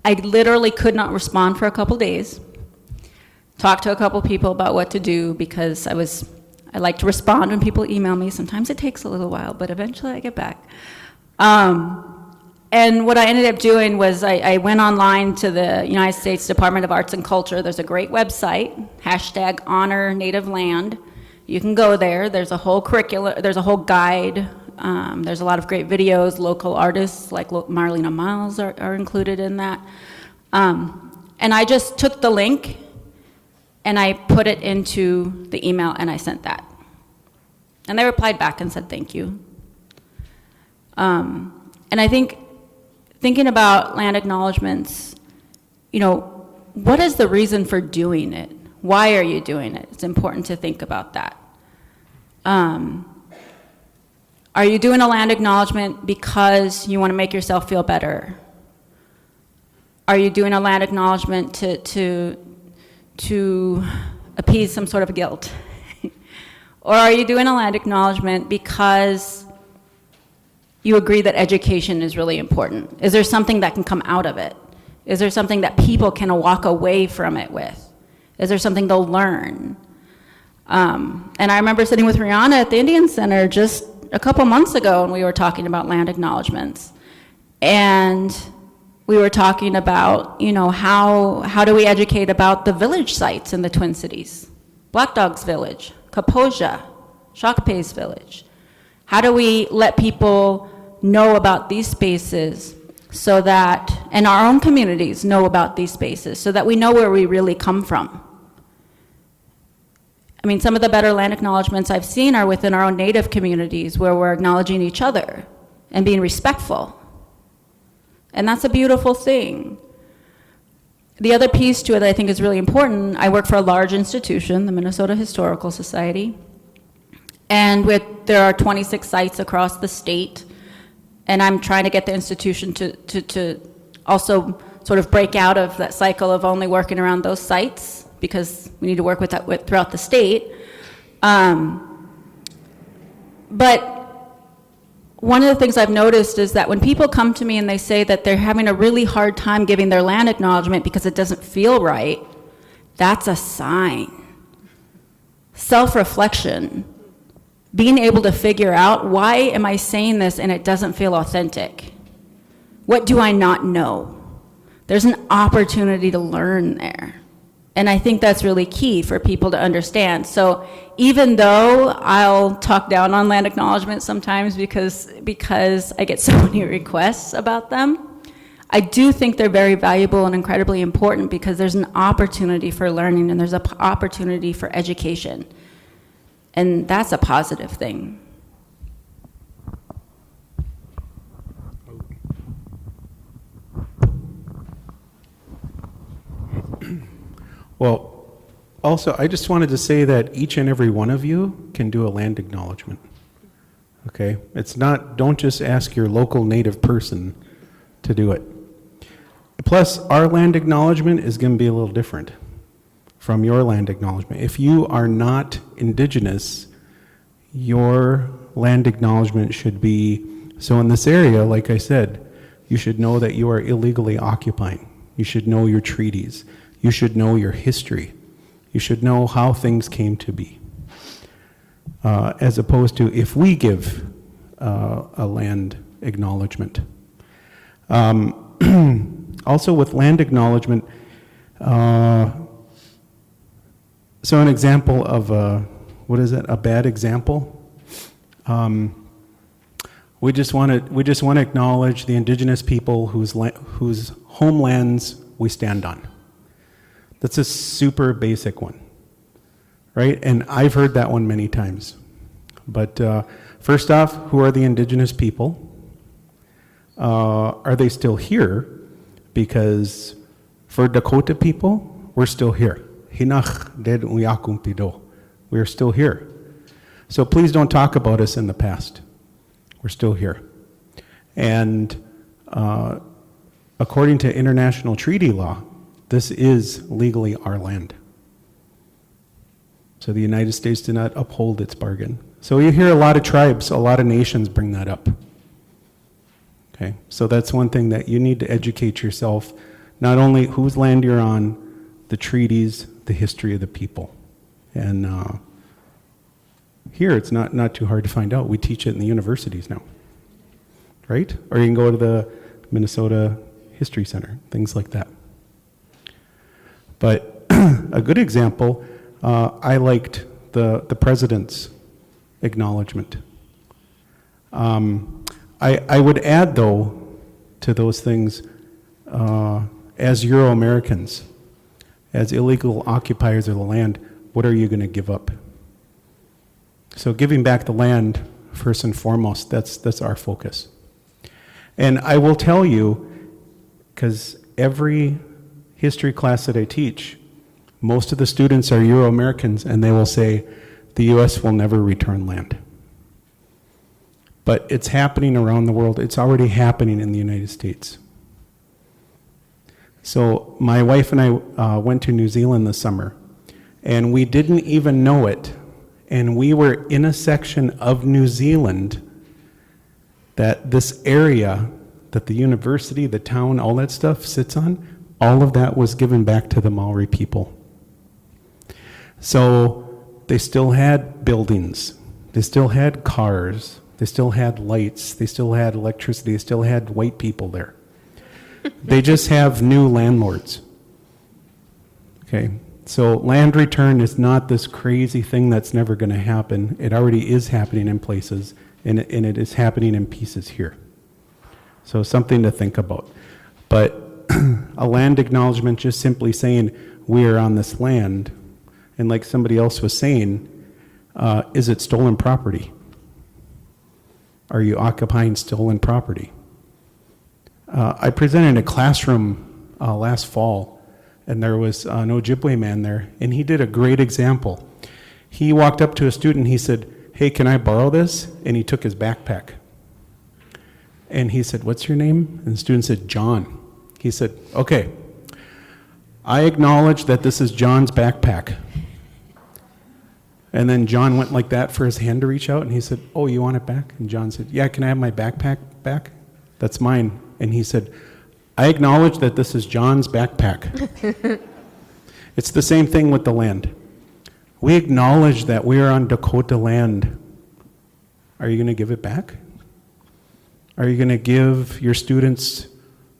I literally could not respond for a couple days. Talked to a couple people about what to do because I like to respond when people email me. Sometimes it takes a little while, but eventually I get back. And what I ended up doing was I went online to the United States Department of Arts and Culture. There's a great website, #Honor Native Land. You can go there. There's a whole curriculum, there's a whole guide. There's a lot of great videos. Local artists like Marlena Miles are included in that. And I just took the link and I put it into the email and I sent that. And they replied back and said thank you. And I think, thinking about land acknowledgements, you know, what is the reason for doing it? Why are you doing it? It's important to think about that. Are you doing a land acknowledgement because you want to make yourself feel better? Are you doing a land acknowledgement to appease some sort of guilt? Or are you doing a land acknowledgement because you agree that education is really important? Is there something that can come out of it? Is there something that people can walk away from it with? Is there something they'll learn? And I remember sitting with Rihanna at the Indian Center just a couple months ago, and we were talking about land acknowledgements. And we were talking about, you know, how do we educate about the village sites in the Twin Cities? Black Dog's Village, Kaposia, Shakpe's Village. How do we let people know about these spaces so that, and our own communities know about these spaces so that we know where we really come from? I mean, some of the better land acknowledgements I've seen are within our own Native communities where we're acknowledging each other and being respectful. And that's a beautiful thing. The other piece to it that I think is really important, I work for a large institution, the Minnesota Historical Society, and there are 26 sites across the state, and I'm trying to get the institution to also sort of break out of that cycle of only working around those sites, because we need to work with that throughout the state. But one of the things I've noticed is that when people come to me and they say that they're having a really hard time giving their land acknowledgement because it doesn't feel right, that's a sign. Self-reflection. Being able to figure out, why am I saying this and it doesn't feel authentic? What do I not know? There's an opportunity to learn there. And I think that's really key for people to understand. So even though I'll talk down on land acknowledgement sometimes because I get so many requests about them, I do think they're very valuable and incredibly important because there's an opportunity for learning and there's an opportunity for education. And that's a positive thing. Well, also, I just wanted to say that each and every one of you can do a land acknowledgement. Okay? It's not, don't just ask your local native person to do it. Plus, our land acknowledgement is going to be a little different from your land acknowledgement. If you are not Indigenous, your land acknowledgement should be, so in this area, like I said, you should know that you are illegally occupying. You should know your treaties. You should know your history. You should know how things came to be. As opposed to if we give a land acknowledgement. Also with land acknowledgement, so an example of a bad example? We just want to acknowledge the Indigenous people whose homelands we stand on. That's a super basic one, right? And I've heard that one many times. But first off, who are the Indigenous people? Are they still here? Because for Dakota people, we're still here. Hinach ded uyakum pido. We're still here. So please don't talk about us in the past. We're still here. And according to international treaty law, this is legally our land. So the United States did not uphold its bargain. So you hear a lot of tribes, a lot of nations bring that up. Okay, so that's one thing that you need to educate yourself, not only whose land you're on, the treaties, the history of the people. And here it's not too hard to find out. We teach it in the universities now, right? Or you can go to the Minnesota History Center, things like that. But a good example, I liked the president's acknowledgement. I would add, though, to those things, as Euro-Americans, as illegal occupiers of the land, what are you going to give up? So giving back the land, first and foremost, that's our focus. And I will tell you, because every history class that I teach, most of the students are Euro-Americans, and they will say, the U.S. will never return land. But it's happening around the world. It's already happening in the United States. So my wife and I went to New Zealand this summer, and we didn't even know it. And we were in a section of New Zealand that this area, that the university, the town, all that stuff sits on, all of that was given back to the Maori people. So they still had buildings, they still had cars, they still had lights, they still had electricity, they still had white people there. They just have new landlords. Okay, so land return is not this crazy thing that's never going to happen. It already is happening in places, and it is happening in pieces here. So something to think about. But a land acknowledgement, just simply saying we are on this land, and like somebody else was saying, is it stolen property? Are you occupying stolen property? I presented in a classroom last fall, and there was an Ojibwe man there, and he did a great example. He walked up to a student, he said, hey, can I borrow this? And he took his backpack. And he said, what's your name? And the student said, John. He said, okay, I acknowledge that this is John's backpack. And then John went like that for his hand to reach out, and he said, oh, you want it back? And John said, yeah, can I have my backpack back? That's mine. And he said, I acknowledge that this is John's backpack. It's the same thing with the land. We acknowledge that we are on Dakota land. Are you going to give it back? Are you going to give your students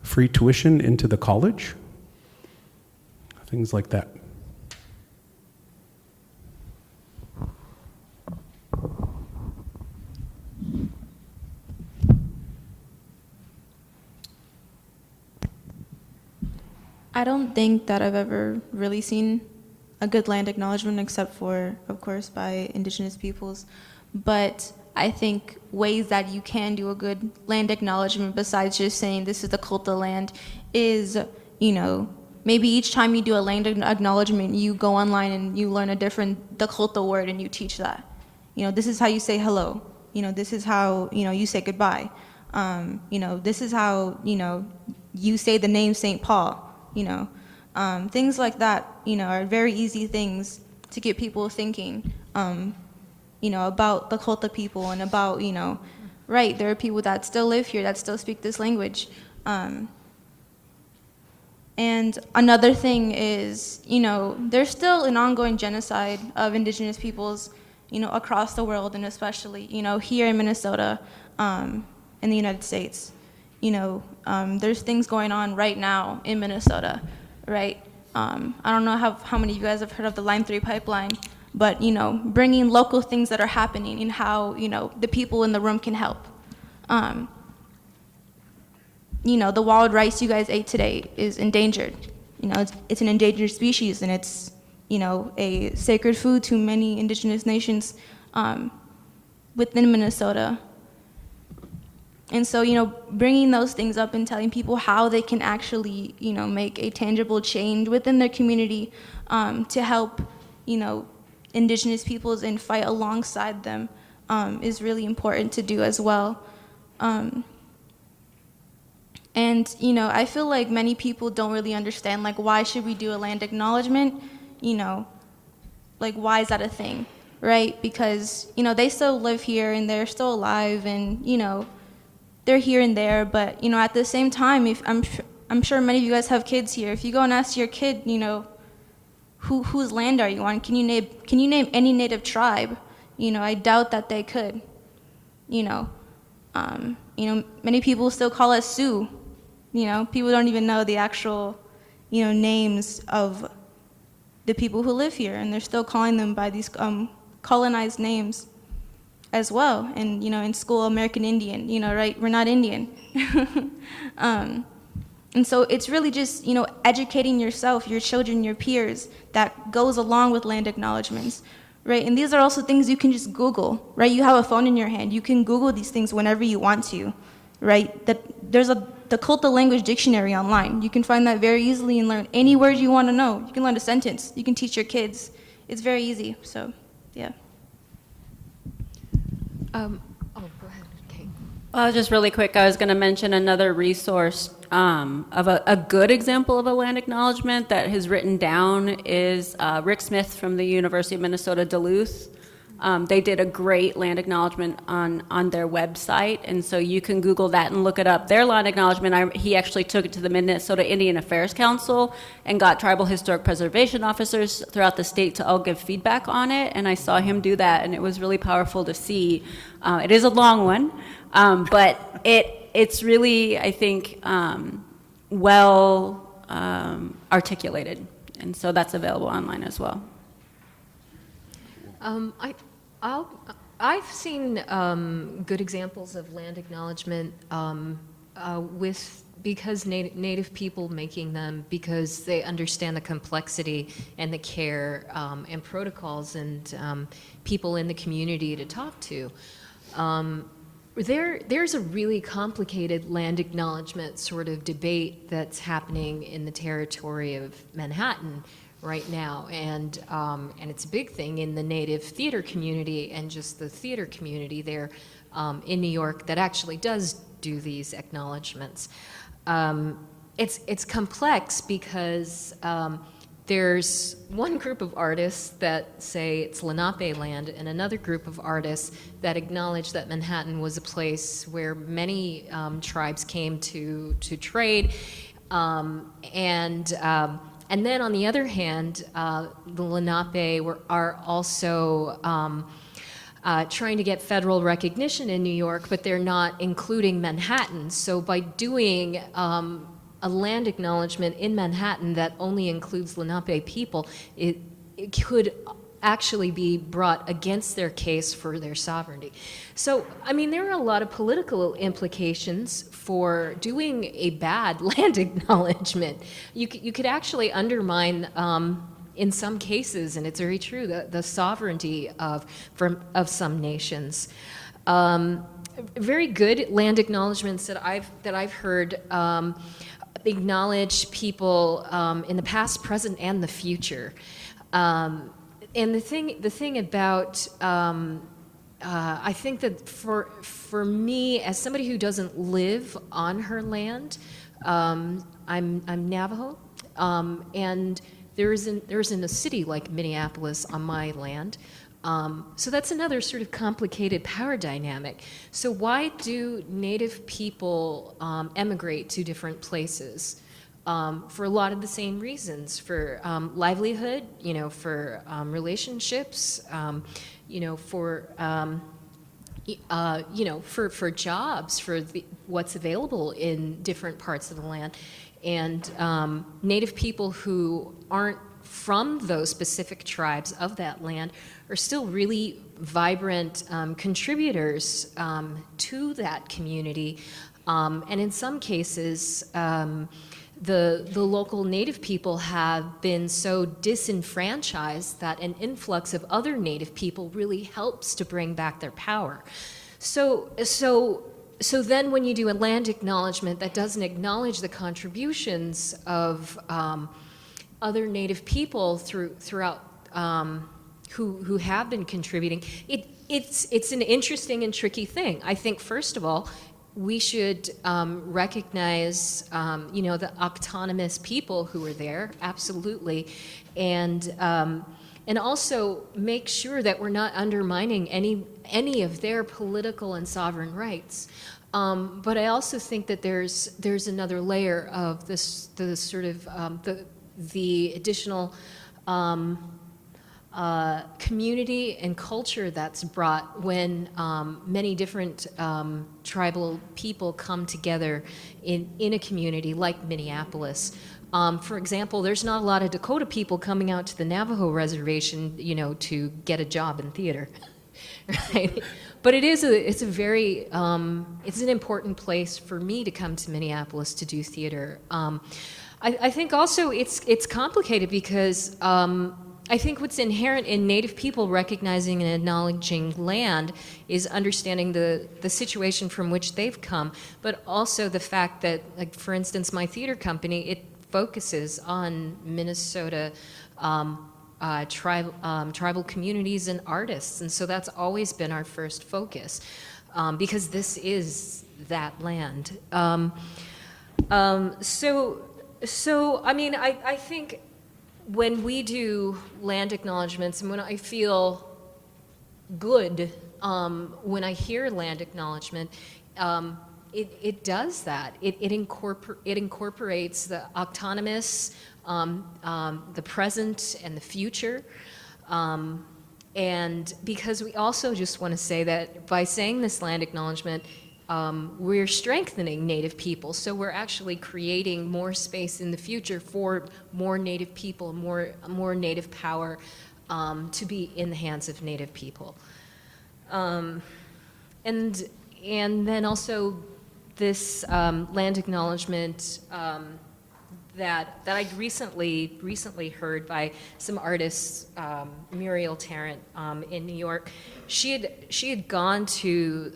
free tuition into the college, things like that. I don't think that I've ever really seen a good land acknowledgement except for, of course, by Indigenous peoples. But I think ways that you can do a good land acknowledgement besides just saying this is the Kulta land is, maybe each time you do a land acknowledgement, you go online and you learn the Kulta word and you teach that. This is how you say hello. This is how, you say goodbye. This is how, you say the name St. Paul. Things like that, are very easy things to get people thinking, about the Kulta people and about, right, there are people that still live here that still speak this language. And another thing is, there's still an ongoing genocide of Indigenous peoples, across the world and especially, here in Minnesota, in the United States. There's things going on right now in Minnesota, right? I don't know how many of you guys have heard of the Line 3 pipeline, but, bringing local things that are happening and how, the people in the room can help. The wild rice you guys ate today is endangered. It's an endangered species, and it's, a sacred food to many Indigenous nations within Minnesota. And so, bringing those things up and telling people how they can actually, make a tangible change within their community to help, Indigenous peoples and fight alongside them is really important to do as well. And, I feel like many people don't really understand, why should we do a land acknowledgement? Why is that a thing, right? Because, they still live here and they're still alive and, they're here and there, but at the same time, if I'm sure many of you guys have kids here. If you go and ask your kid, whose land are you on? Can you name any native tribe? I doubt that they could. Many people still call us Sioux. People don't even know the actual, names of the people who live here, and they're still calling them by these colonized names as well. And, in school, American Indian, right? We're not Indian. And so it's really just, educating yourself, your children, your peers, that goes along with land acknowledgements, right? And these are also things you can just Google, right? You have a phone in your hand. You can Google these things whenever you want to, right? There's the Kulta language dictionary online. You can find that very easily and learn any word you want to know. You can learn a sentence. You can teach your kids. It's very easy, so, yeah. Go ahead, Kate. Well, just really quick, I was going to mention another resource of a good example of a land acknowledgement that has written down is Rick Smith from the University of Minnesota Duluth. They did a great land acknowledgement on their website, and so you can Google that and look it up. Their land acknowledgement, he actually took it to the Minnesota Indian Affairs Council and got tribal historic preservation officers throughout the state to all give feedback on it, and I saw him do that, and it was really powerful to see. It is a long one, but it's really, I think, well articulated, and so that's available online as well. I've seen good examples of land acknowledgement because native people making them because they understand the complexity and the care and protocols and people in the community to talk to. There's a really complicated land acknowledgement sort of debate that's happening in the territory of Manhattan right now, and it's a big thing in the Native theater community and just the theater community there in New York that actually does do these acknowledgements. It's complex because there's one group of artists that say it's Lenape land and another group of artists that acknowledge that Manhattan was a place where many tribes came to trade, and then on the other hand, the Lenape are also trying to get federal recognition in New York, but they're not including Manhattan. So by doing a land acknowledgement in Manhattan that only includes Lenape people, it could actually be brought against their case for their sovereignty. So, I mean, there are a lot of political implications for doing a bad land acknowledgement. You could actually undermine, in some cases, and it's very true, the sovereignty of some nations. Very good land acknowledgements that I've heard acknowledge people in the past, present, and the future. And the thing about, I think that for me, as somebody who doesn't live on her land, I'm Navajo, and there isn't a city like Minneapolis on my land. So that's another sort of complicated power dynamic. So why do Native people emigrate to different places? For a lot of the same reasons, for livelihood, for relationships, for jobs, for what's available in different parts of the land. And Native people who aren't from those specific tribes of that land are still really vibrant contributors to that community. And in some cases, the local Native people have been so disenfranchised that an influx of other Native people really helps to bring back their power. So then when you do a land acknowledgement that doesn't acknowledge the contributions of other Native people throughout who have been contributing, it's an interesting and tricky thing. I think, first of all, we should recognize, the autonomous people who are there, absolutely, and also make sure that we're not undermining any of their political and sovereign rights. But I also think that there's another layer of the sort of the additional community and culture that's brought when many different tribal people come together in a community like Minneapolis. For example, there's not a lot of Dakota people coming out to the Navajo reservation, to get a job in theater, right? But it's an important place for me to come to Minneapolis to do theater. I think also it's complicated because I think what's inherent in Native people recognizing and acknowledging land is understanding the situation from which they've come, but also the fact that, like, for instance, my theater company, it focuses on Minnesota tribal communities and artists, and so that's always been our first focus, because this is that land. So I mean, I think when we do land acknowledgements, and when I feel good when I hear land acknowledgement, it does that. It incorporates the autonomous, the present, and the future. And because we also just want to say that by saying this land acknowledgement, we're strengthening Native people, so we're actually creating more space in the future for more Native people, more Native power to be in the hands of Native people. And then also this land acknowledgement that I'd recently heard by some artists, Muriel Tarrant in New York. She had gone to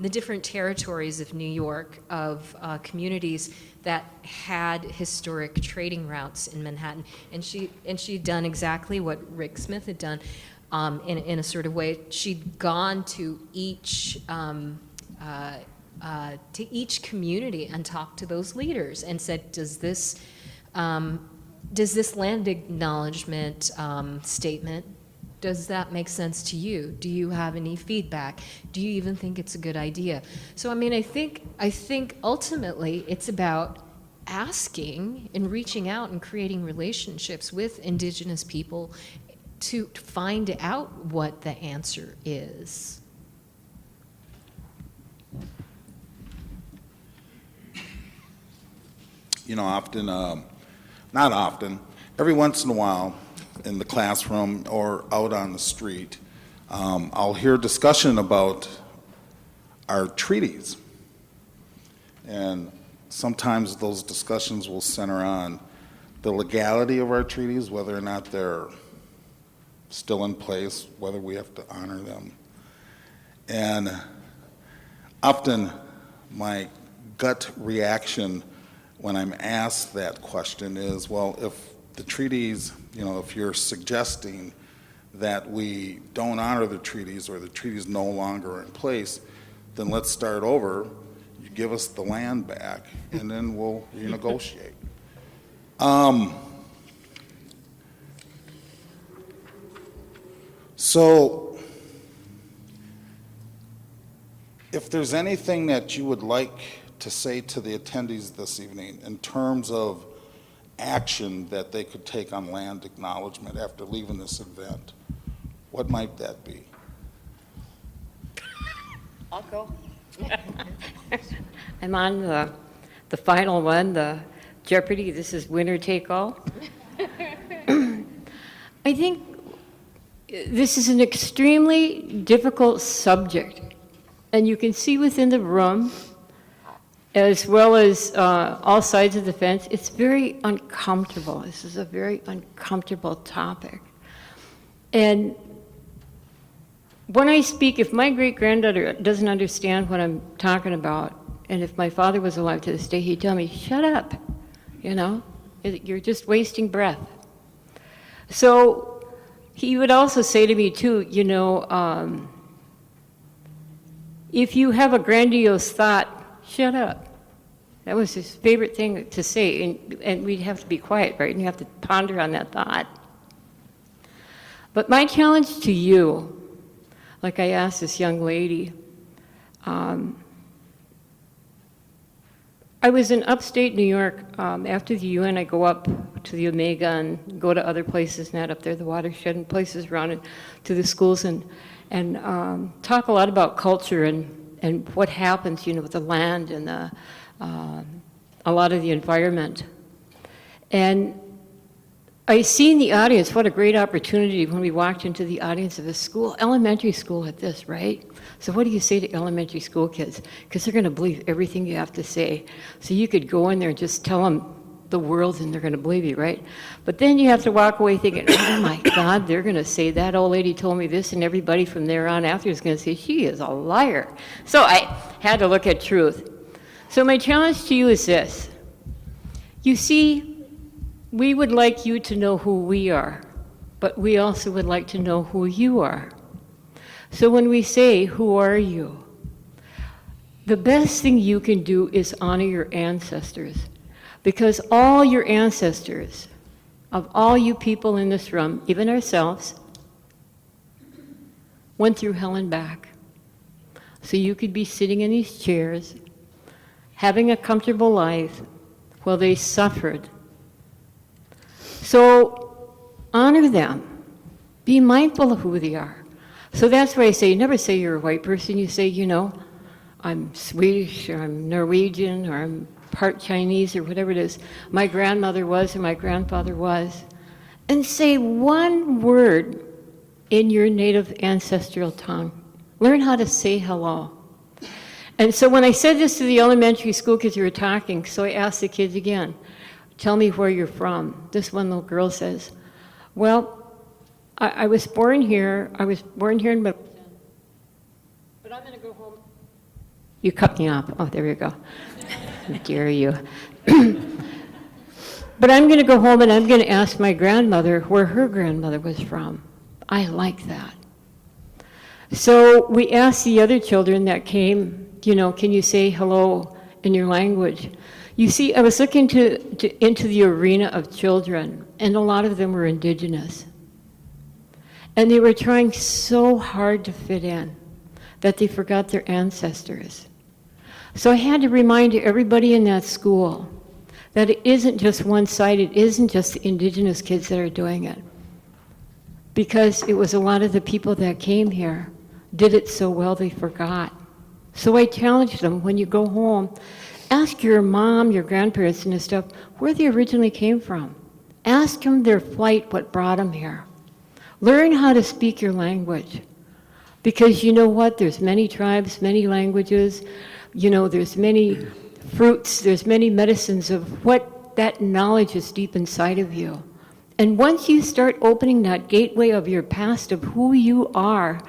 the different territories of New York of communities that had historic trading routes in Manhattan, and she'd done exactly what Rick Smith had done in a sort of way. She'd gone to each community and talked to those leaders and said, does this land acknowledgement statement, does that make sense to you? Do you have any feedback? Do you even think it's a good idea? So I mean, I think ultimately it's about asking and reaching out and creating relationships with Indigenous people to find out what the answer is. You know, often, not often, every once in a while in the classroom or out on the street, I'll hear discussion about our treaties. And sometimes those discussions will center on the legality of our treaties, whether or not they're still in place, whether we have to honor them. And often my gut reaction when I'm asked that question is, well, if the treaties, you know, if you're suggesting that we don't honor the treaties or the treaties no longer are in place, then let's start over. You give us the land back, and then we'll renegotiate. So, if there's anything that you would like to say to the attendees this evening in terms of action that they could take on land acknowledgement after leaving this event, what might that be? I'll go. I'm on the final one, the Jeopardy. This is winner take all. I think this is an extremely difficult subject, and you can see within the room, as well as all sides of the fence, it's very uncomfortable. This is a very uncomfortable topic. And when I speak, if my great-granddaughter doesn't understand what I'm talking about, and if my father was alive to this day, he'd tell me, shut up, you know, you're just wasting breath. So he would also say to me, too, you know, if you have a grandiose thought, shut up. That was his favorite thing to say, and we'd have to be quiet, right? And you have to ponder on that thought. But my challenge to you, like I asked this young lady, I was in upstate New York. After the UN, I go up to the Omega and go to other places, not up there, the watershed and places around it, to the schools and talk a lot about culture and what happens, you know, with the land and a lot of the environment. And I seen the audience, what a great opportunity when we walked into the audience of a school, elementary school at this, right? So what do you say to elementary school kids? Because they're going to believe everything you have to say. So you could go in there and just tell them the world and they're going to believe you, right? But then you have to walk away thinking, oh my God, they're going to say that old lady told me this, and everybody from there on after is going to say she is a liar. So I had to look at truth. So my challenge to you is this. You see, we would like you to know who we are, but we also would like to know who you are. So when we say, who are you? The best thing you can do is honor your ancestors, because all your ancestors, of all you people in this room, even ourselves, went through hell and back. So you could be sitting in these chairs, having a comfortable life, while they suffered. So honor them. Be mindful of who they are. So that's why I say, you never say you're a white person. You say, you know, I'm Swedish, or I'm Norwegian, or I'm part Chinese, or whatever it is. My grandmother was, or my grandfather was. And say one word in your native ancestral tongue. Learn how to say hello. And so when I said this to the elementary school kids who were talking, so I asked the kids again, tell me where you're from. This one little girl says, well, I was born here. I was born here in Middleton. But I'm going to go home. You cut me off. Oh, there you go. How dare you. But I'm going to go home and I'm going to ask my grandmother where her grandmother was from. I like that. So we asked the other children that came, you know, can you say hello in your language? You see, I was looking into the arena of children, and a lot of them were Indigenous. And they were trying so hard to fit in that they forgot their ancestors. So I had to remind everybody in that school that it isn't just one side, it isn't just the Indigenous kids that are doing it. because it was a lot of the people that came here did it so well they forgot. So I challenged them, when you go home, ask your mom, your grandparents and stuff, where they originally came from. Ask them their flight, what brought them here. Learn how to speak your language. Because you know what? There's many tribes, many languages. You know, there's many fruits, there's many medicines of what that knowledge is deep inside of you. And once you start opening that gateway of your past, of who you are,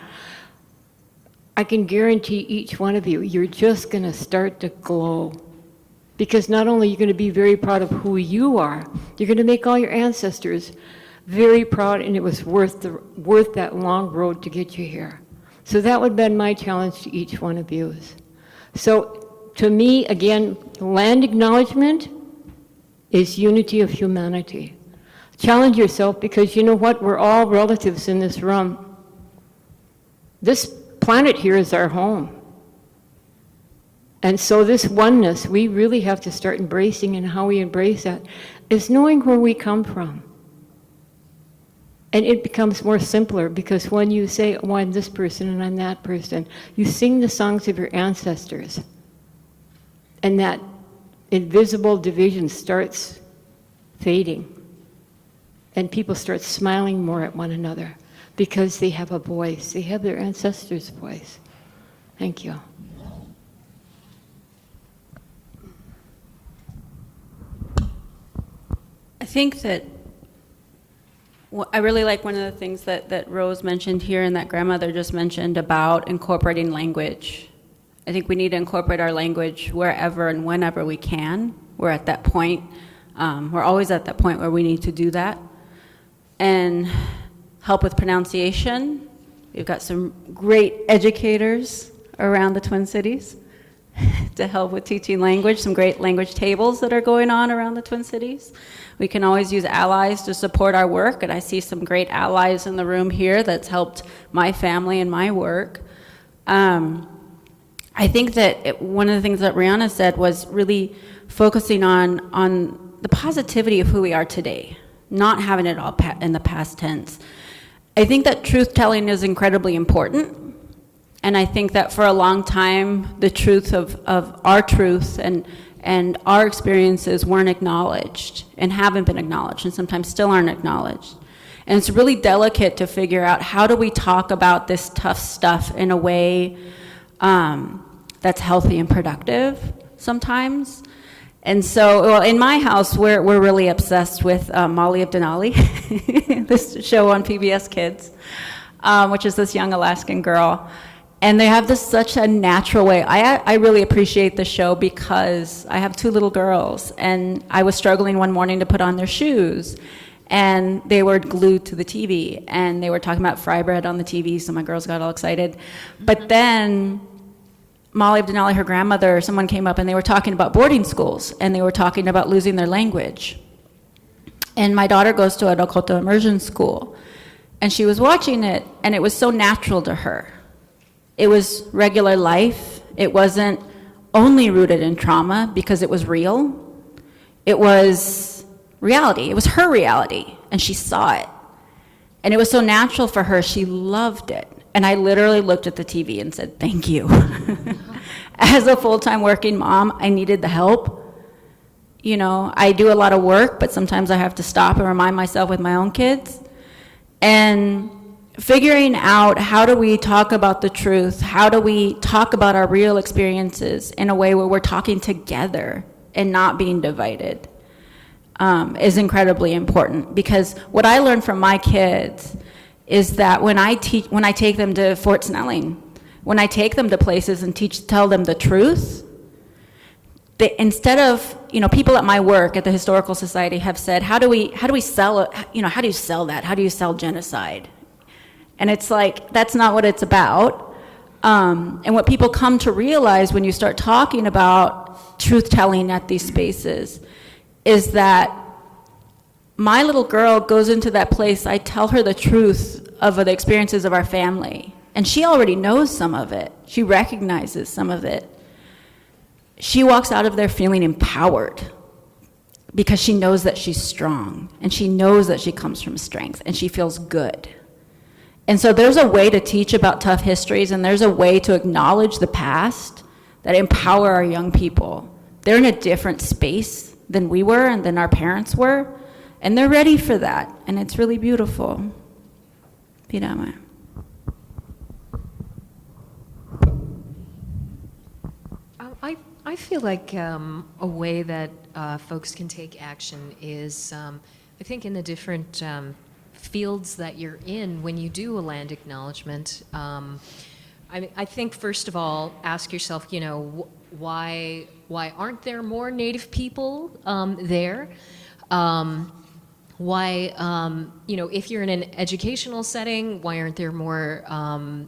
I can guarantee each one of you, you're just going to start to glow. Because not only are you going to be very proud of who you are, you're going to make all your ancestors very proud, and it was worth that long road to get you here. So that would have been my challenge to each one of you. So to me, again, land acknowledgement is unity of humanity. Challenge yourself, because you know what? We're all relatives in this room. This planet here is our home. And so this oneness, we really have to start embracing, and how we embrace that is knowing where we come from. And it becomes more simpler, because when you say, oh, I'm this person and I'm that person, you sing the songs of your ancestors. And that invisible division starts fading. And people start smiling more at one another because they have a voice. They have their ancestors' voice. Thank you. I think that I really like one of the things that Rose mentioned here and that grandmother just mentioned about incorporating language. I think we need to incorporate our language wherever and whenever we can. We're at that point. We're always at that point where we need to do that. And help with pronunciation. We've got some great educators around the Twin Cities to help with teaching language, some great language tables that are going on around the Twin Cities. We can always use allies to support our work, and I see some great allies in the room here that's helped my family and my work. I think that one of the things that Rihanna said was really focusing on the positivity of who we are today, not having it all in the past tense. I think that truth-telling is incredibly important, and I think that for a long time, the truth of our truth and our experiences weren't acknowledged and haven't been acknowledged, and sometimes still aren't acknowledged. And it's really delicate to figure out, how do we talk about this tough stuff in a way that's healthy and productive sometimes. And so, well, in my house, we're really obsessed with Molly of Denali, this show on PBS Kids, which is this young Alaskan girl. And they have such a natural way. I really appreciate the show because I have 2 little girls, and I was struggling one morning to put on their shoes, and they were glued to the TV, and they were talking about fry bread on the TV, so my girls got all excited. But then Molly of Denali, her grandmother, someone came up and they were talking about boarding schools, and they were talking about losing their language. And my daughter goes to a Dakota immersion school, and she was watching it, and it was so natural to her. It was regular life. It wasn't only rooted in trauma because it was real. It was reality. It was her reality, and she saw it. And it was so natural for her, she loved it. And I literally looked at the TV and said, thank you. As a full-time working mom, I needed the help. You know, I do a lot of work, but sometimes I have to stop and remind myself with my own kids. And figuring out, how do we talk about the truth? How do we talk about our real experiences in a way where we're talking together and not being divided is incredibly important. Because what I learned from my kids is that when I take them to Fort Snelling, when I take them to places and tell them the truth, instead of, people at my work at the Historical Society have said, how do we sell it? How do you sell that? How do you sell genocide? And it's like, that's not what it's about. And what people come to realize when you start talking about truth-telling at these spaces is that my little girl goes into that place, I tell her the truth of the experiences of our family, and she already knows some of it. She recognizes some of it. She walks out of there feeling empowered because she knows that she's strong, and she knows that she comes from strength, and she feels good. And so there's a way to teach about tough histories, and there's a way to acknowledge the past that empower our young people. They're in a different space than we were and than our parents were, and they're ready for that, and it's really beautiful. Pirama. I feel like a way that folks can take action is, I think, in the different fields that you're in when you do a land acknowledgement. I think, first of all, ask yourself, why aren't there more Native people there? Why, if you're in an educational setting, why aren't there more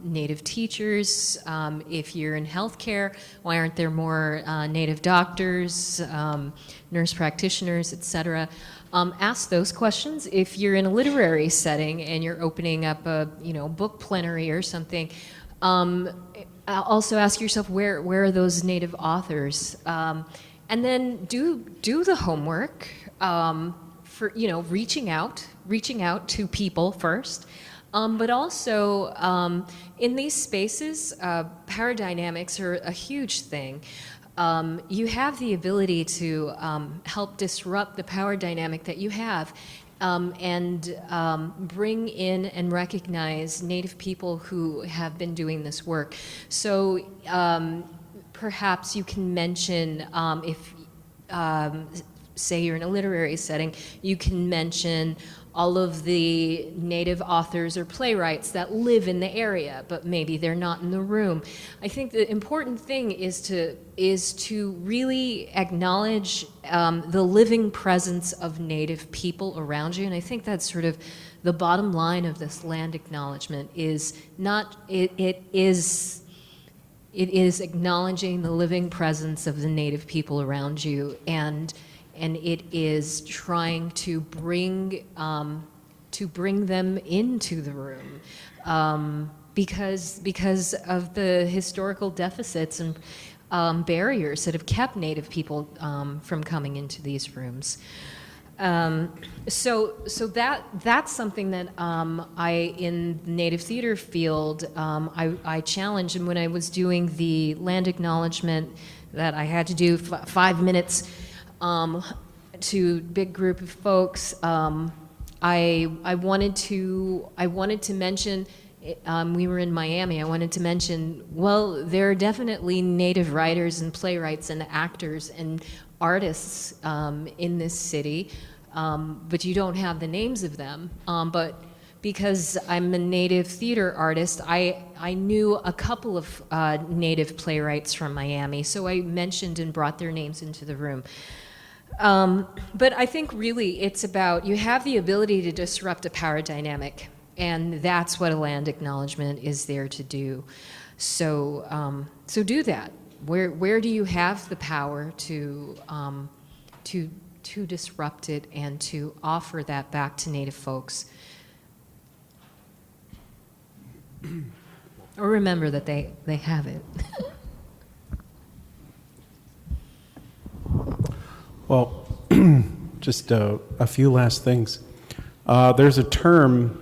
Native teachers? If you're in healthcare, why aren't there more Native doctors, nurse practitioners, et cetera? Ask those questions. If you're in a literary setting and you're opening up a, book plenary or something, also ask yourself, where are those Native authors? And then do the homework. For reaching out to people first, but also in these spaces, power dynamics are a huge thing. You have the ability to help disrupt the power dynamic that you have, and bring in and recognize Native people who have been doing this work. So perhaps you can mention if. Say you're in a literary setting, you can mention all of the Native authors or playwrights that live in the area, but maybe they're not in the room. I think the important thing is to really acknowledge the living presence of Native people around you, and I think that's sort of the bottom line of this land acknowledgement is not, it is acknowledging the living presence of the Native people around you, and it is trying to bring them into the room, because of the historical deficits and barriers that have kept Native people from coming into these rooms. So that's something that I, in the Native theater field, I challenge. And when I was doing the land acknowledgement that I had to do 5 minutes to big group of folks, I wanted to mention. We were in Miami. I wanted to mention, well, there are definitely Native writers and playwrights and actors and artists in this city, but you don't have the names of them. But because I'm a Native theater artist, I knew a couple of Native playwrights from Miami, so I mentioned and brought their names into the room. But I think really it's about, you have the ability to disrupt a power dynamic, and that's what a land acknowledgement is there to do. So, so do that. Where do you have the power to disrupt it and to offer that back to Native folks? Or remember that they have it. Well, just a few last things. There's a term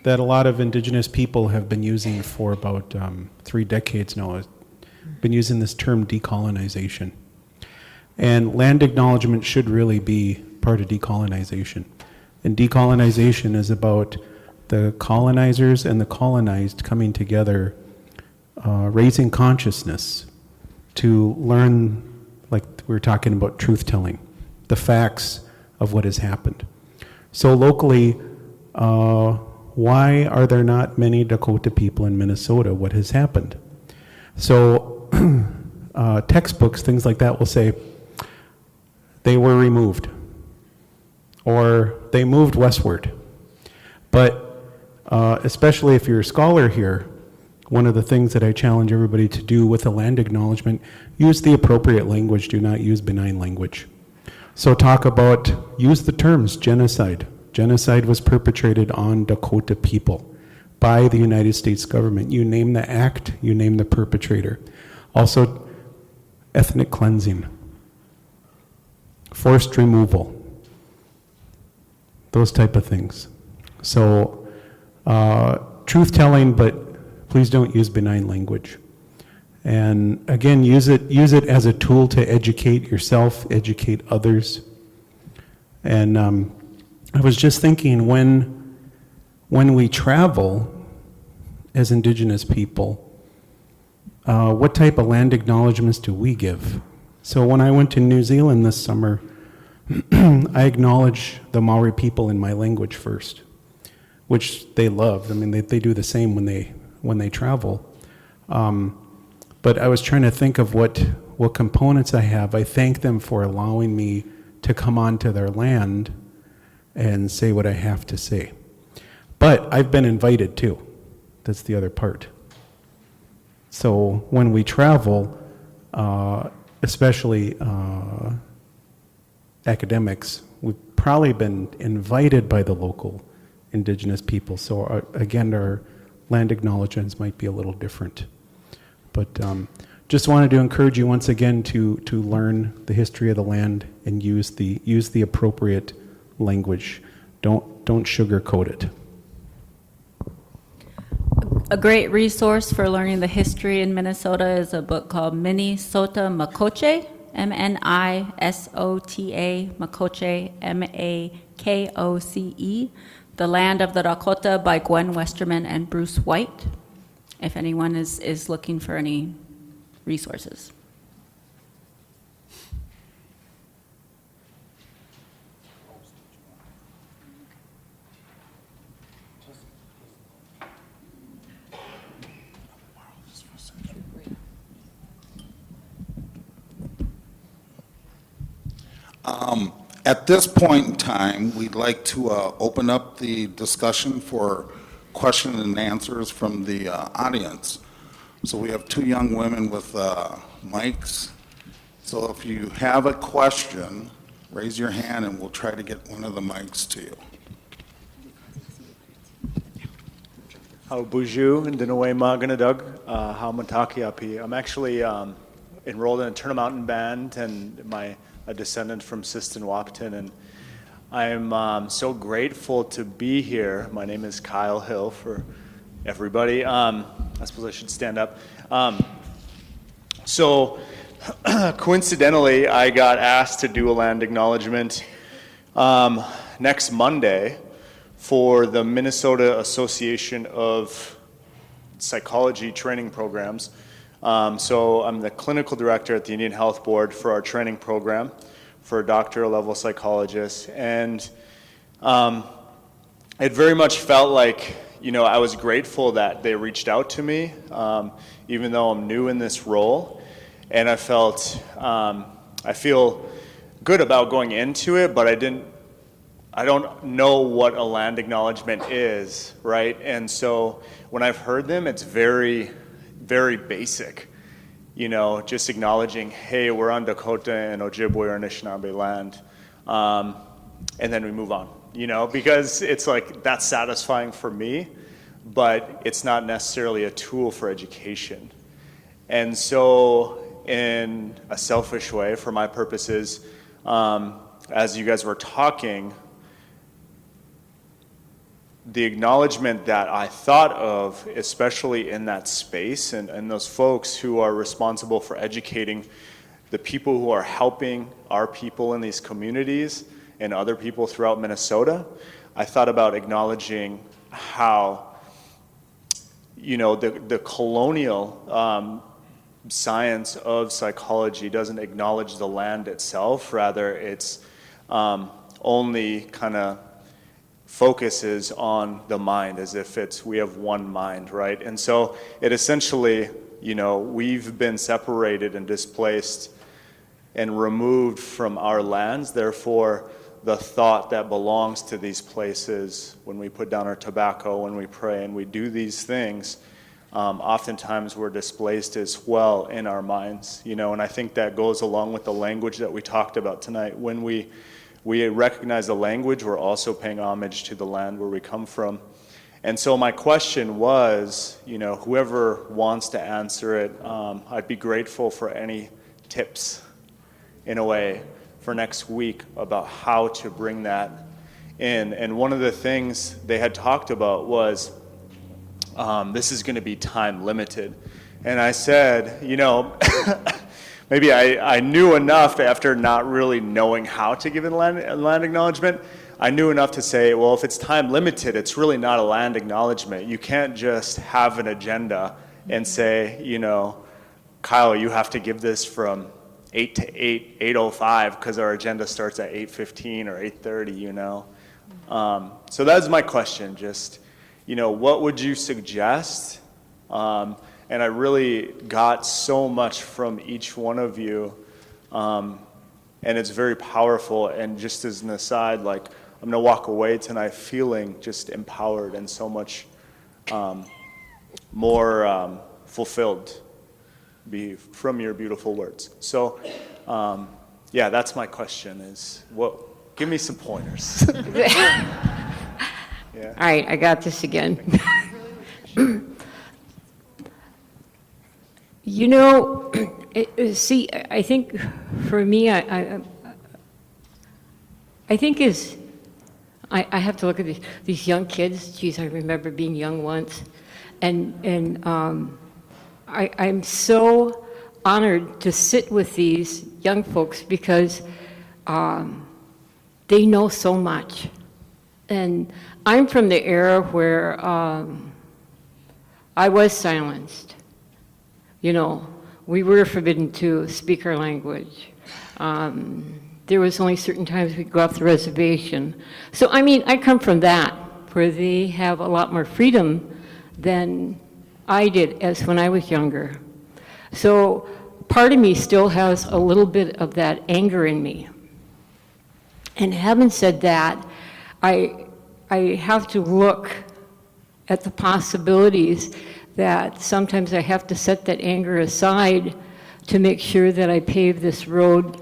that a lot of Indigenous people have been using for about 3 decades now. I've been using this term decolonization. And land acknowledgement should really be part of decolonization. And decolonization is about the colonizers and the colonized coming together, raising consciousness to learn, like we were talking about, truth-telling, the facts of what has happened. So locally, why are there not many Dakota people in Minnesota? What has happened? So textbooks, things like that will say, they were removed, or they moved westward. But especially if you're a scholar here, one of the things that I challenge everybody to do with a land acknowledgement, use the appropriate language, do not use benign language. So talk about, use the terms genocide. Genocide was perpetrated on Dakota people by the United States government. You name the act, you name the perpetrator. Also, ethnic cleansing, forced removal, those type of things. So truth-telling, but please don't use benign language. And again, use it as a tool to educate yourself, educate others. And I was just thinking, when we travel as Indigenous people, what type of land acknowledgements do we give? So when I went to New Zealand this summer, I acknowledged the Maori people in my language first, which they loved. I mean, they do the same when they travel. But I was trying to think of what components I have. I thank them for allowing me to come onto their land and say what I have to say. But I've been invited too. That's the other part. So when we travel, especially academics, we've probably been invited by the local Indigenous people. So again, our land acknowledgements might be a little different. But just wanted to encourage you once again to learn the history of the land and use the appropriate language. Don't sugarcoat it. A great resource for learning the history in Minnesota is a book called Minnesota Makoche, M-N-I-S-O-T-A, Makoche, M-A-K-O-C-E, The Land of the Dakota by Gwen Westerman and Bruce White, if anyone is looking for any resources. At this point in time, we'd like to open up the discussion for questions and answers from the audience. So we have two young women with mics. So if you have a question, raise your hand and we'll try to get one of the mics to you. How buju and Dinoe Maganadug, how Matakiapi. I'm actually enrolled in a Turner Mountain band and a descendant from Siston Wapton, and I'm so grateful to be here. My name is Kyle Hill for everybody. I suppose I should stand up. So coincidentally, I got asked to do a land acknowledgement next Monday for the Minnesota Association of Psychology Training Programs. So I'm the clinical director at the Indian Health Board for our training program for doctoral level psychologists. And it very much felt like, I was grateful that they reached out to me, even though I'm new in this role. And I feel good about going into it, but I don't know what a land acknowledgement is, right? And so when I've heard them, it's very, very basic, just acknowledging, hey, we're on Dakota and Ojibwe or Anishinaabe land, and then we move on, because it's like, that's satisfying for me, but it's not necessarily a tool for education. And so in a selfish way, for my purposes, as you guys were talking, the acknowledgement that I thought of, especially in that space, and those folks who are responsible for educating the people who are helping our people in these communities and other people throughout Minnesota, I thought about acknowledging how, the colonial science of psychology doesn't acknowledge the land itself. Rather, it's only kind of focuses on the mind as if we have one mind, right? And so it essentially, we've been separated and displaced and removed from our lands. Therefore, the thought that belongs to these places, when we put down our tobacco, when we pray and we do these things, oftentimes we're displaced as well in our minds, and I think that goes along with the language that we talked about tonight. When we recognize the language, we're also paying homage to the land where we come from. And so my question was, whoever wants to answer it, I'd be grateful for any tips, in a way, for next week about how to bring that in. And one of the things they had talked about was this is going to be time limited. And I said, maybe I knew enough after not really knowing how to give a land acknowledgement. I knew enough to say, well, if it's time limited, it's really not a land acknowledgement. You can't just have an agenda and say, Kyle, you have to give this from 8 to 8:05 because our agenda starts at 8:15 or 8:30, So that's my question, just, what would you suggest? And I really got so much from each one of you, and it's very powerful. And just as an aside, I'm gonna walk away tonight feeling just empowered and so much more fulfilled from your beautiful words. So, that's my question is, give me some pointers. All right, I got this again. See, I think for me, I think I have to look at these young kids. Geez, I remember being young once, and I'm so honored to sit with these young folks because they know so much. And I'm from the era where I was silenced. We were forbidden to speak our language. There was only certain times we'd go off the reservation. So, I come from that, where they have a lot more freedom than I did as when I was younger. So part of me still has a little bit of that anger in me. And having said that, I have to look at the possibilities that sometimes I have to set that anger aside to make sure that I pave this road.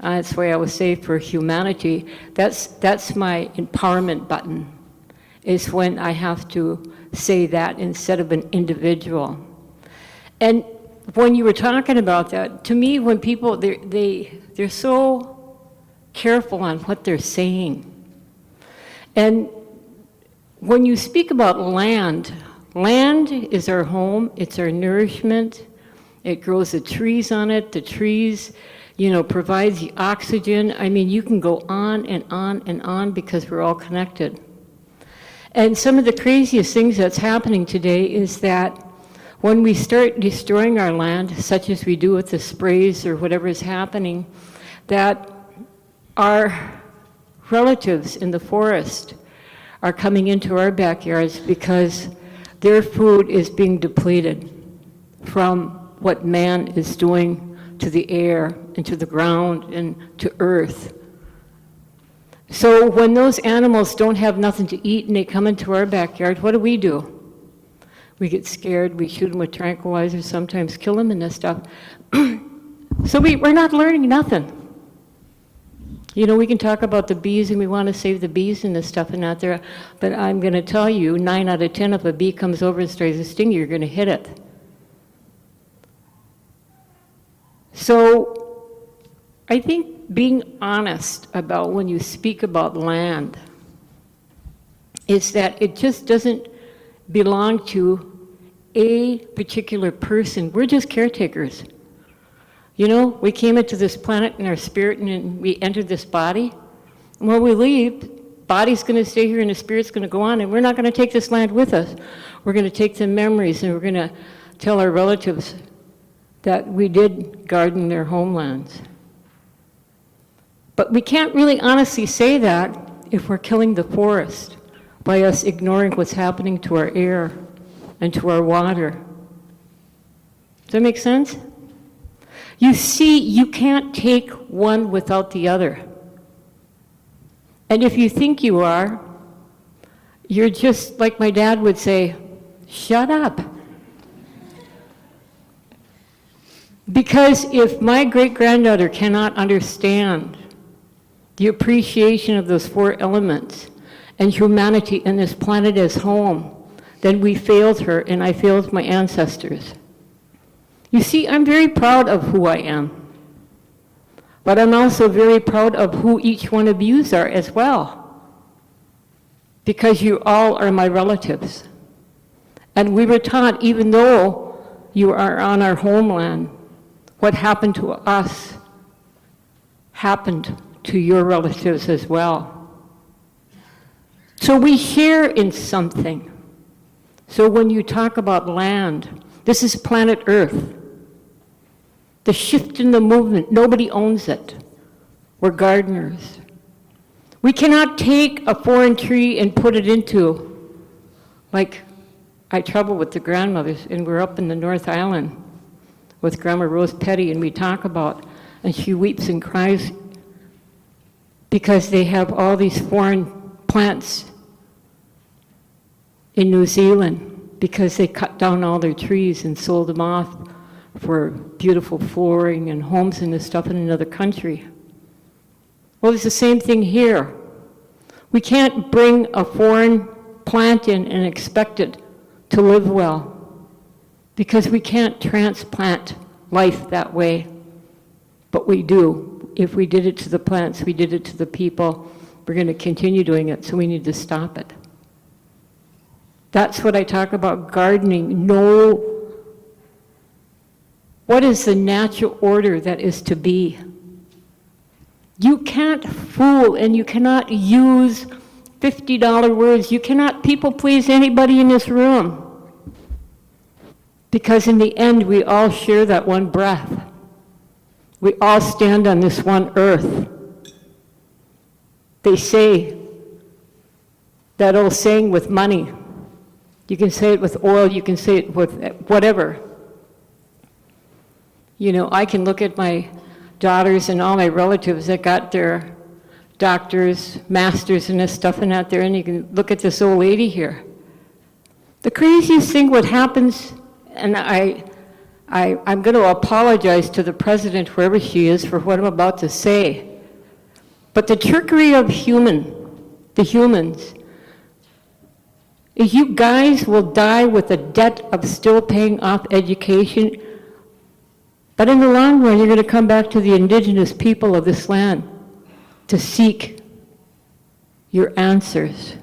That's why I would say for humanity, that's my empowerment button, is when I have to say that instead of an individual. And when you were talking about that, to me, when people, they're so careful on what they're saying. And when you speak about land is our home, it's our nourishment, it grows the trees on it, the trees, provides the oxygen. You can go on and on and on because we're all connected. And some of the craziest things that's happening today is that when we start destroying our land, such as we do with the sprays or whatever is happening, that our relatives in the forest are coming into our backyards because their food is being depleted from what man is doing to the air and to the ground and to earth. So when those animals don't have nothing to eat and they come into our backyard, what do? We get scared, we shoot them with tranquilizers, sometimes kill them and this stuff. So we're not learning nothing. We can talk about the bees and we want to save the bees and this stuff and out there, but I'm going to tell you, 9 out of 10, if a bee comes over and tries to sting you, you're going to hit it. So I think being honest about when you speak about land is that it just doesn't belong to a particular person. We're just caretakers. We came into this planet in our spirit and we entered this body. And when we leave, body's going to stay here and the spirit's going to go on, and we're not going to take this land with us. We're going to take the memories and we're going to tell our relatives that we did garden their homelands. But we can't really honestly say that if we're killing the forest by us ignoring what's happening to our air and to our water. Does that make sense? You see, you can't take one without the other. And if you think you are, you're just, like my dad would say, shut up. Because if my great-granddaughter cannot understand the appreciation of those 4 elements and humanity and this planet as home, then we failed her and I failed my ancestors. You see, I'm very proud of who I am, but I'm also very proud of who each one of you are as well, because you all are my relatives. And we were taught, even though you are on our homeland, what happened to us happened to your relatives as well. So we share in something. So when you talk about land, this is planet Earth. The shift in the movement, nobody owns it. We're gardeners. We cannot take a foreign tree and put it into, like, I travel with the grandmothers, and we're up in the North Island with Grandma Rose Petty, and we talk about, and she weeps and cries because they have all these foreign plants in New Zealand because they cut down all their trees and sold them off for beautiful flooring and homes and this stuff in another country. Well, it's the same thing here. We can't bring a foreign plant in and expect it to live well because we can't transplant life that way. But we do. If we did it to the plants, we did it to the people. We're going to continue doing it, so we need to stop it. That's what I talk about gardening. Know what is the natural order that is to be. You can't fool and you cannot use $50 words. You cannot people please anybody in this room. Because in the end, we all share that one breath. We all stand on this one earth. They say that old saying with money. You can say it with oil, you can say it with whatever. You know, I can look at my daughters and all my relatives that got their doctors, masters, and this stuff and out there, and you can look at this old lady here. The craziest thing what happens, and I'm going to apologize to the president, wherever she is, for what I'm about to say. But the trickery of the humans, is you guys will die with a debt of still paying off education, but in the long run, you're going to come back to the indigenous people of this land to seek your answers.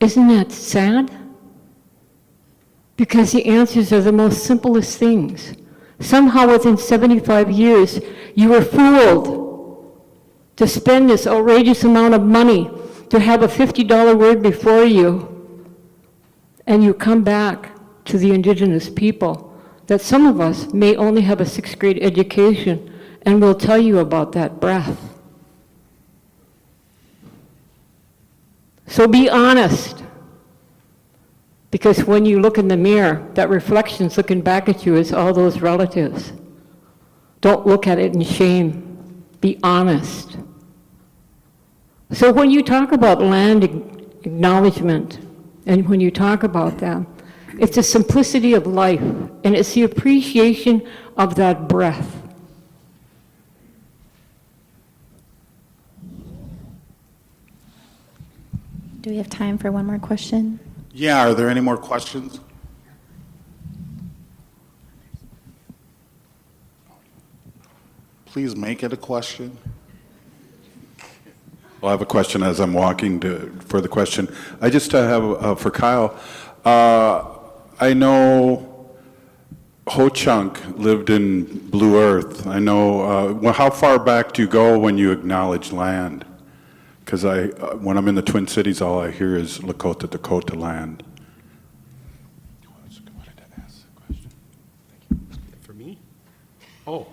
Isn't that sad? Because the answers are the most simplest things. Somehow within 75 years, you were fooled to spend this outrageous amount of money to have a $50 word before you, and you come back to the indigenous people that some of us may only have a 6th grade education, and we'll tell you about that breath. So be honest. Because when you look in the mirror, that reflection's looking back at you as all those relatives. Don't look at it in shame. Be honest. So when you talk about land acknowledgement, and when you talk about that, it's the simplicity of life, and it's the appreciation of that breath. Do we have time for one more question? Yeah, are there any more questions? Please make it a question. Well, I have a question as I'm walking for the question. I just have for Kyle. I know Ho Chunk lived in Blue Earth. I know. Well, how far back do you go when you acknowledge land? Because when I'm in the Twin Cities, all I hear is Lakota, Dakota land. For me? Oh.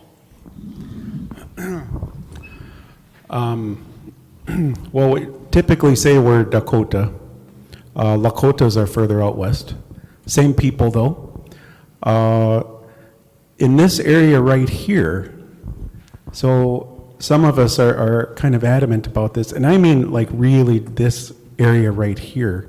Well, we typically say we're Dakota. Lakotas are further out west. Same people, though. In this area right here, so some of us are kind of adamant about this, and I mean like really this area right here.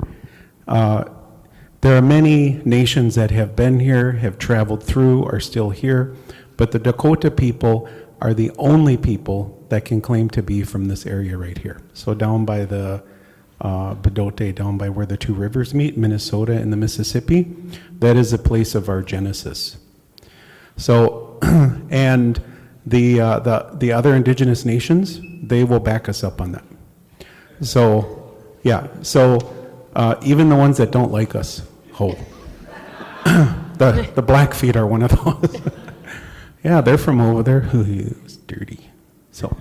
There are many nations that have been here, have traveled through, are still here, but the Dakota people are the only people that can claim to be from this area right here. So down by the Bedote, down by where the two rivers meet, Minnesota and the Mississippi, that is a place of our genesis. So, and the other indigenous nations, they will back us up on that. So, yeah, so even the ones that don't like us, Ho. The Blackfeet are one of those. Yeah, they're from over there. It's dirty. So,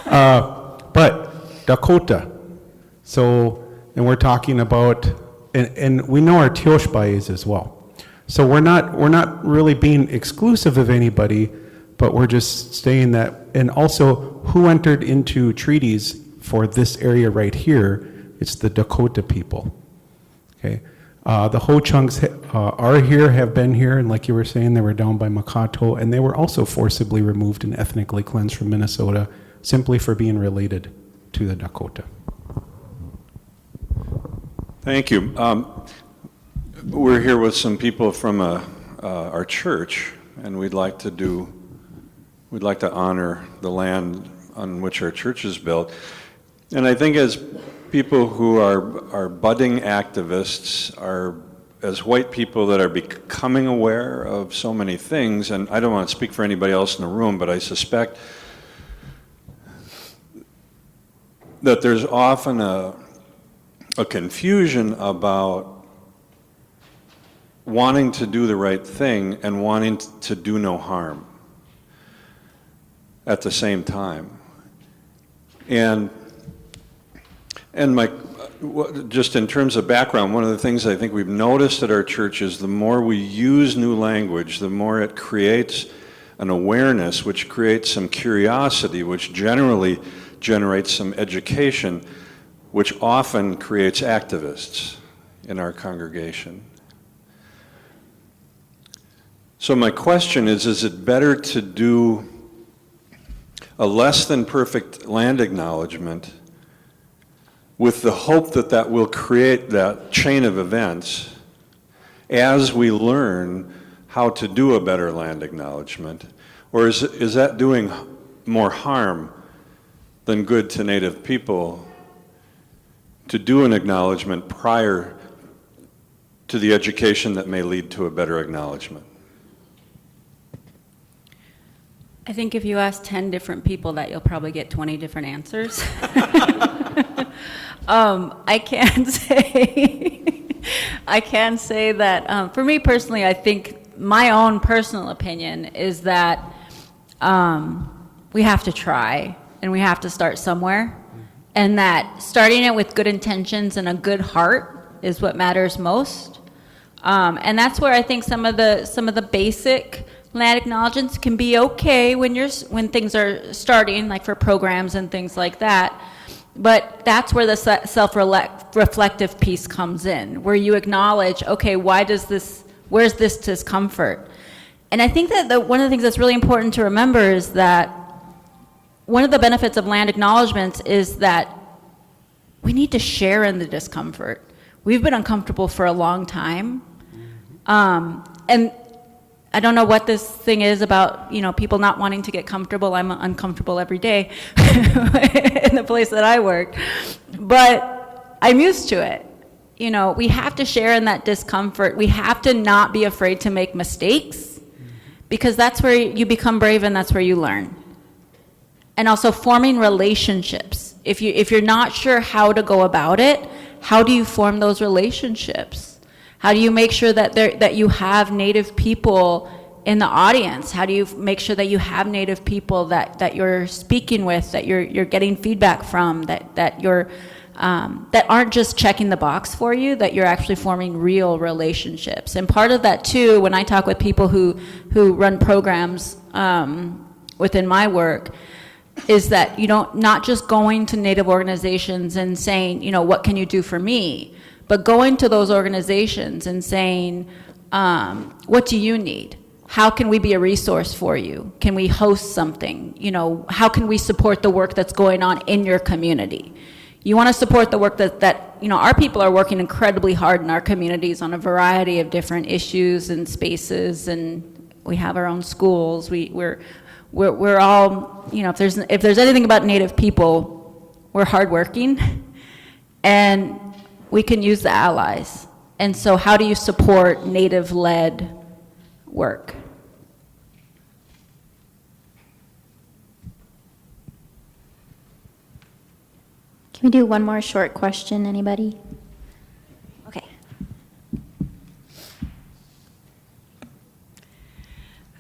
but Dakota. So, and we're talking about, and we know our Tioshbais as well. So we're not really being exclusive of anybody, but we're just saying that, and also who entered into treaties for this area right here, it's the Dakota people, okay? The Ho-Chunks are here, have been here, and like you were saying, they were down by Makato, and they were also forcibly removed and ethnically cleansed from Minnesota simply for being related to the Dakota. Thank you. We're here with some people from our church, and we'd like to honor the land on which our church is built. And I think as people who are budding activists, as white people that are becoming aware of so many things, and I don't want to speak for anybody else in the room, but I suspect that there's often a confusion about wanting to do the right thing and wanting to do no harm at the same time. And just in terms of background, one of the things I think we've noticed at our church is the more we use new language, the more it creates an awareness, which creates some curiosity, which generally generates some education, which often creates activists in our congregation. So my question is it better to do a less than perfect land acknowledgement with the hope that that will create that chain of events as we learn how to do a better land acknowledgement? Or is that doing more harm than good to Native people to do an acknowledgement prior to the education that may lead to a better acknowledgement? I think if you ask 10 different people that, you'll probably get 20 different answers. I can say that for me personally, I think my own personal opinion is that we have to try and we have to start somewhere, and that starting it with good intentions and a good heart is what matters most. And that's where I think some of the basic land acknowledgements can be okay when things are starting, like for programs and things like that. But that's where the self-reflective piece comes in, where you acknowledge, okay, where's this discomfort? And I think that one of the things that's really important to remember is that one of the benefits of land acknowledgements is that we need to share in the discomfort. We've been uncomfortable for a long time. And I don't know what this thing is about, people not wanting to get comfortable. I'm uncomfortable every day in the place that I work, but I'm used to it. We have to share in that discomfort. We have to not be afraid to make mistakes, because that's where you become brave and that's where you learn. And also forming relationships. If you're not sure how to go about it, how do you form those relationships? How do you make sure that you have Native people in the audience? How do you make sure that you have Native people that you're speaking with, that you're getting feedback from, that aren't just checking the box for you, that you're actually forming real relationships? And part of that too, when I talk with people who run programs within my work, is that not just going to Native organizations and saying, what can you do for me? But going to those organizations and saying, what do you need? How can we be a resource for you? Can we host something? How can we support the work that's going on in your community? You want to support the work that our people are working incredibly hard in our communities on a variety of different issues and spaces, and we have our own schools. We're all, if there's anything about Native people, we're hardworking, and we can use the allies. And so how do you support Native-led work? Can we do one more short question, anybody?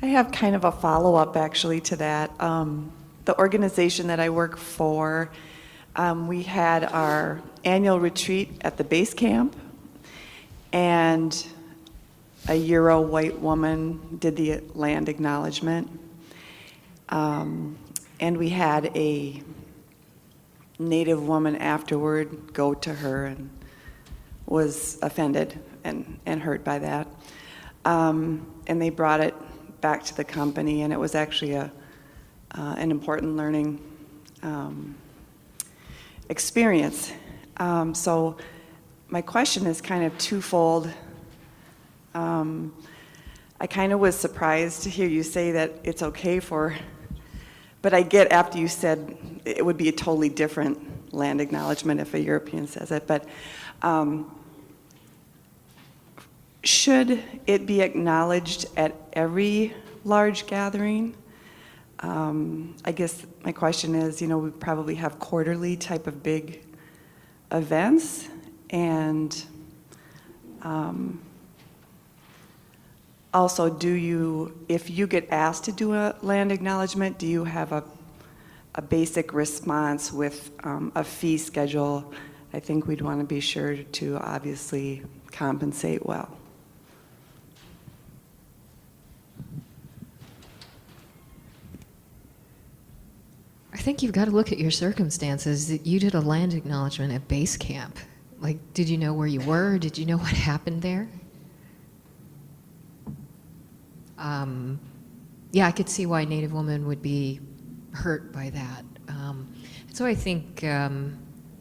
I have kind of a follow-up actually to that. The organization that I work for, we had our annual retreat at the base camp, and a Euro white woman did the land acknowledgement. And we had a Native woman afterward go to her and was offended and hurt by that. And they brought it back to the company, and it was actually an important learning experience. So my question is kind of twofold. I kind of was surprised to hear you say that it's okay but I get after you said it would be a totally different land acknowledgement if a European says it, but should it be acknowledged at every large gathering? I guess my question is, we probably have quarterly type of big events, and also, if you get asked to do a land acknowledgement, do you have a basic response with a fee schedule? I think we'd want to be sure to obviously compensate well. I think you've got to look at your circumstances. You did a land acknowledgement at base camp. Like, did you know where you were? Did you know what happened there? Yeah, I could see why Native women would be hurt by that. So I think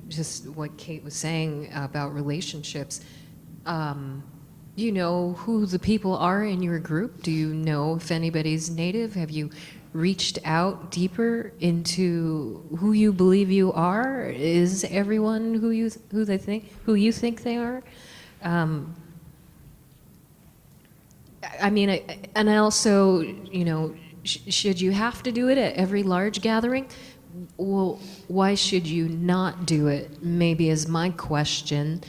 just what Kate was saying about relationships, you know who the people are in your group? Do you know if anybody's Native? Have you reached out deeper into who you believe you are? Is everyone who you think they are? I mean, and also, should you have to do it at every large gathering? Well, why should you not do it? Maybe is my question.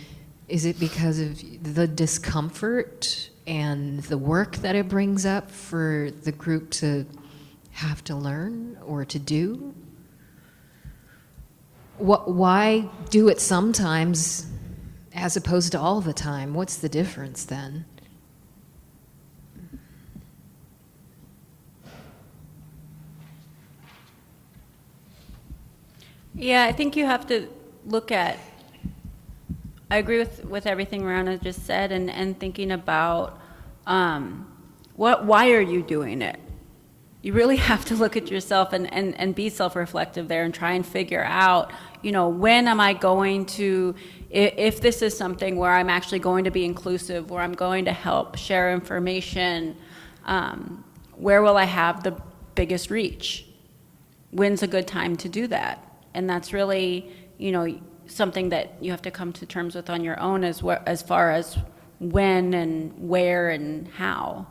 Is it because of the discomfort and the work that it brings up for the group to have to learn or to do? Why do it sometimes as opposed to all the time? What's the difference then? Yeah, I think you have to look at, I agree with everything Rana just said, and thinking about why are you doing it? You really have to look at yourself and be self-reflective there and try and figure out, when am I going to, if this is something where I'm actually going to be inclusive, where I'm going to help share information, where will I have the biggest reach? When's a good time to do that? And that's really, something that you have to come to terms with on your own as far as when and where and how.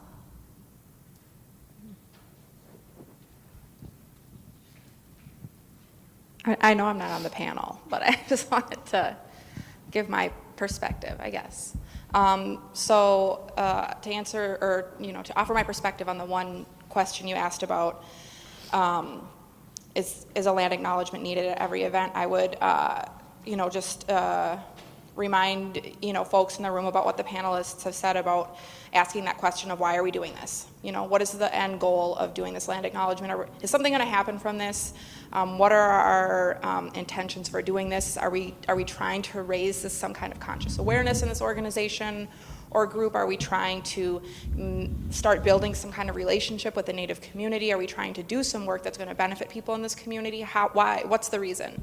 I know I'm not on the panel, but I just wanted to give my perspective, I guess. So to answer, or to offer my perspective on the one question you asked about, is a land acknowledgement needed at every event? I would, just remind, folks in the room about what the panelists have said about asking that question of why are we doing this? What is the end goal of doing this land acknowledgement? Is something going to happen from this? What are our intentions for doing this? Are we trying to raise some kind of conscious awareness in this organization or group? Are we trying to start building some kind of relationship with the Native community? Are we trying to do some work that's going to benefit people in this community? Why? What's the reason?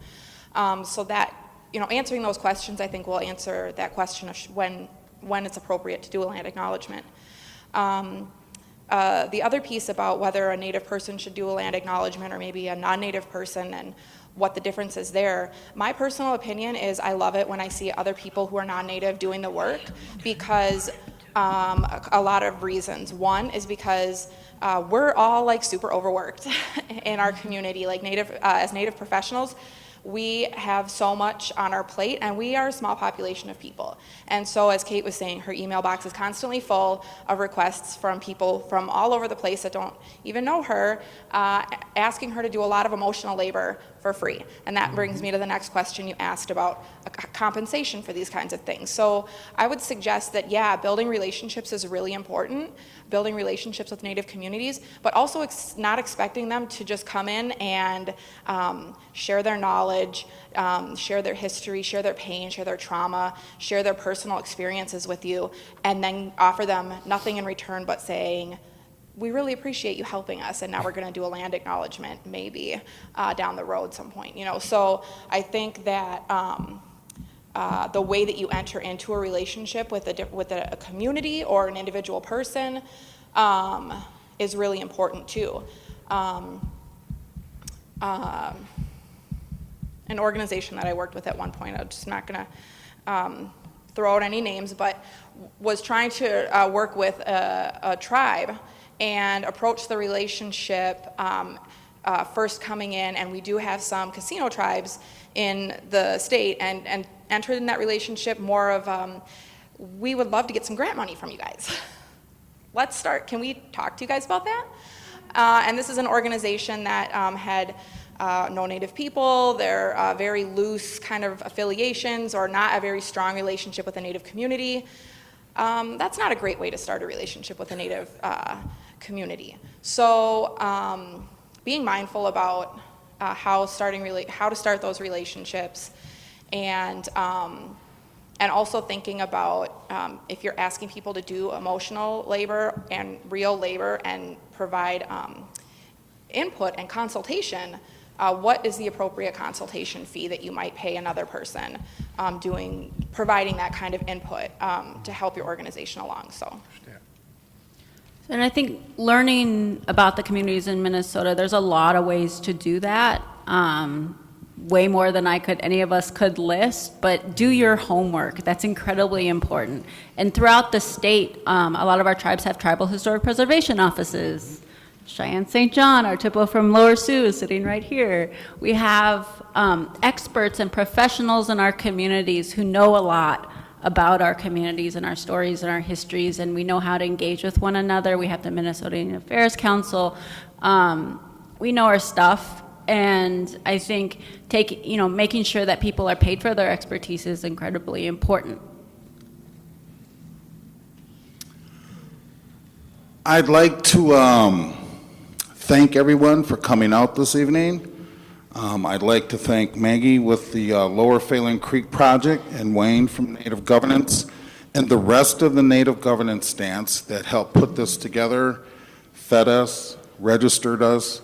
So that, answering those questions, I think will answer that question of when it's appropriate to do a land acknowledgement. The other piece about whether a Native person should do a land acknowledgement or maybe a non-Native person and what the difference is there. My personal opinion is I love it when I see other people who are non-Native doing the work because a lot of reasons. One is because we're all super overworked in our community, as Native professionals. We have so much on our plate, and we are a small population of people. And so, as Kate was saying, her email box is constantly full of requests from people from all over the place that don't even know her, asking her to do a lot of emotional labor for free. And that brings me to the next question you asked about compensation for these kinds of things. So I would suggest that, yeah, building relationships is really important, building relationships with Native communities, but also not expecting them to just come in and share their knowledge, share their history, share their pain, share their trauma, share their personal experiences with you, and then offer them nothing in return but saying, we really appreciate you helping us, and now we're going to do a land acknowledgement maybe down the road some point. So I think that the way that you enter into a relationship with a community or an individual person is really important too. An organization that I worked with at one point, I'm just not going to throw out any names, but was trying to work with a tribe and approach the relationship first coming in, and we do have some casino tribes in the state, and entered in that relationship more of, we would love to get some grant money from you guys. Let's start, can we talk to you guys about that? And this is an organization that had no Native people, they're very loose kind of affiliations, or not a very strong relationship with the Native community. That's not a great way to start a relationship with a Native community. So being mindful about how to start those relationships, and also thinking about if you're asking people to do emotional labor and real labor and provide input and consultation, what is the appropriate consultation fee that you might pay another person providing that kind of input to help your organization along. And I think learning about the communities in Minnesota, there's a lot of ways to do that. Way more than any of us could list, but do your homework. That's incredibly important. And throughout the state, a lot of our tribes have tribal historic preservation offices. Cheyenne St. John, our Tippo from Lower Sioux is sitting right here. We have experts and professionals in our communities who know a lot about our communities and our stories and our histories, and we know how to engage with one another. We have the Minnesota Indian Affairs Council. We know our stuff, and I think making sure that people are paid for their expertise is incredibly important. I'd like to thank everyone for coming out this evening. I'd like to thank Maggie with the Lower Phelan Creek Project, and Wayne from Native Governance, and the rest of the Native Governance stance that helped put this together, fed us, registered us,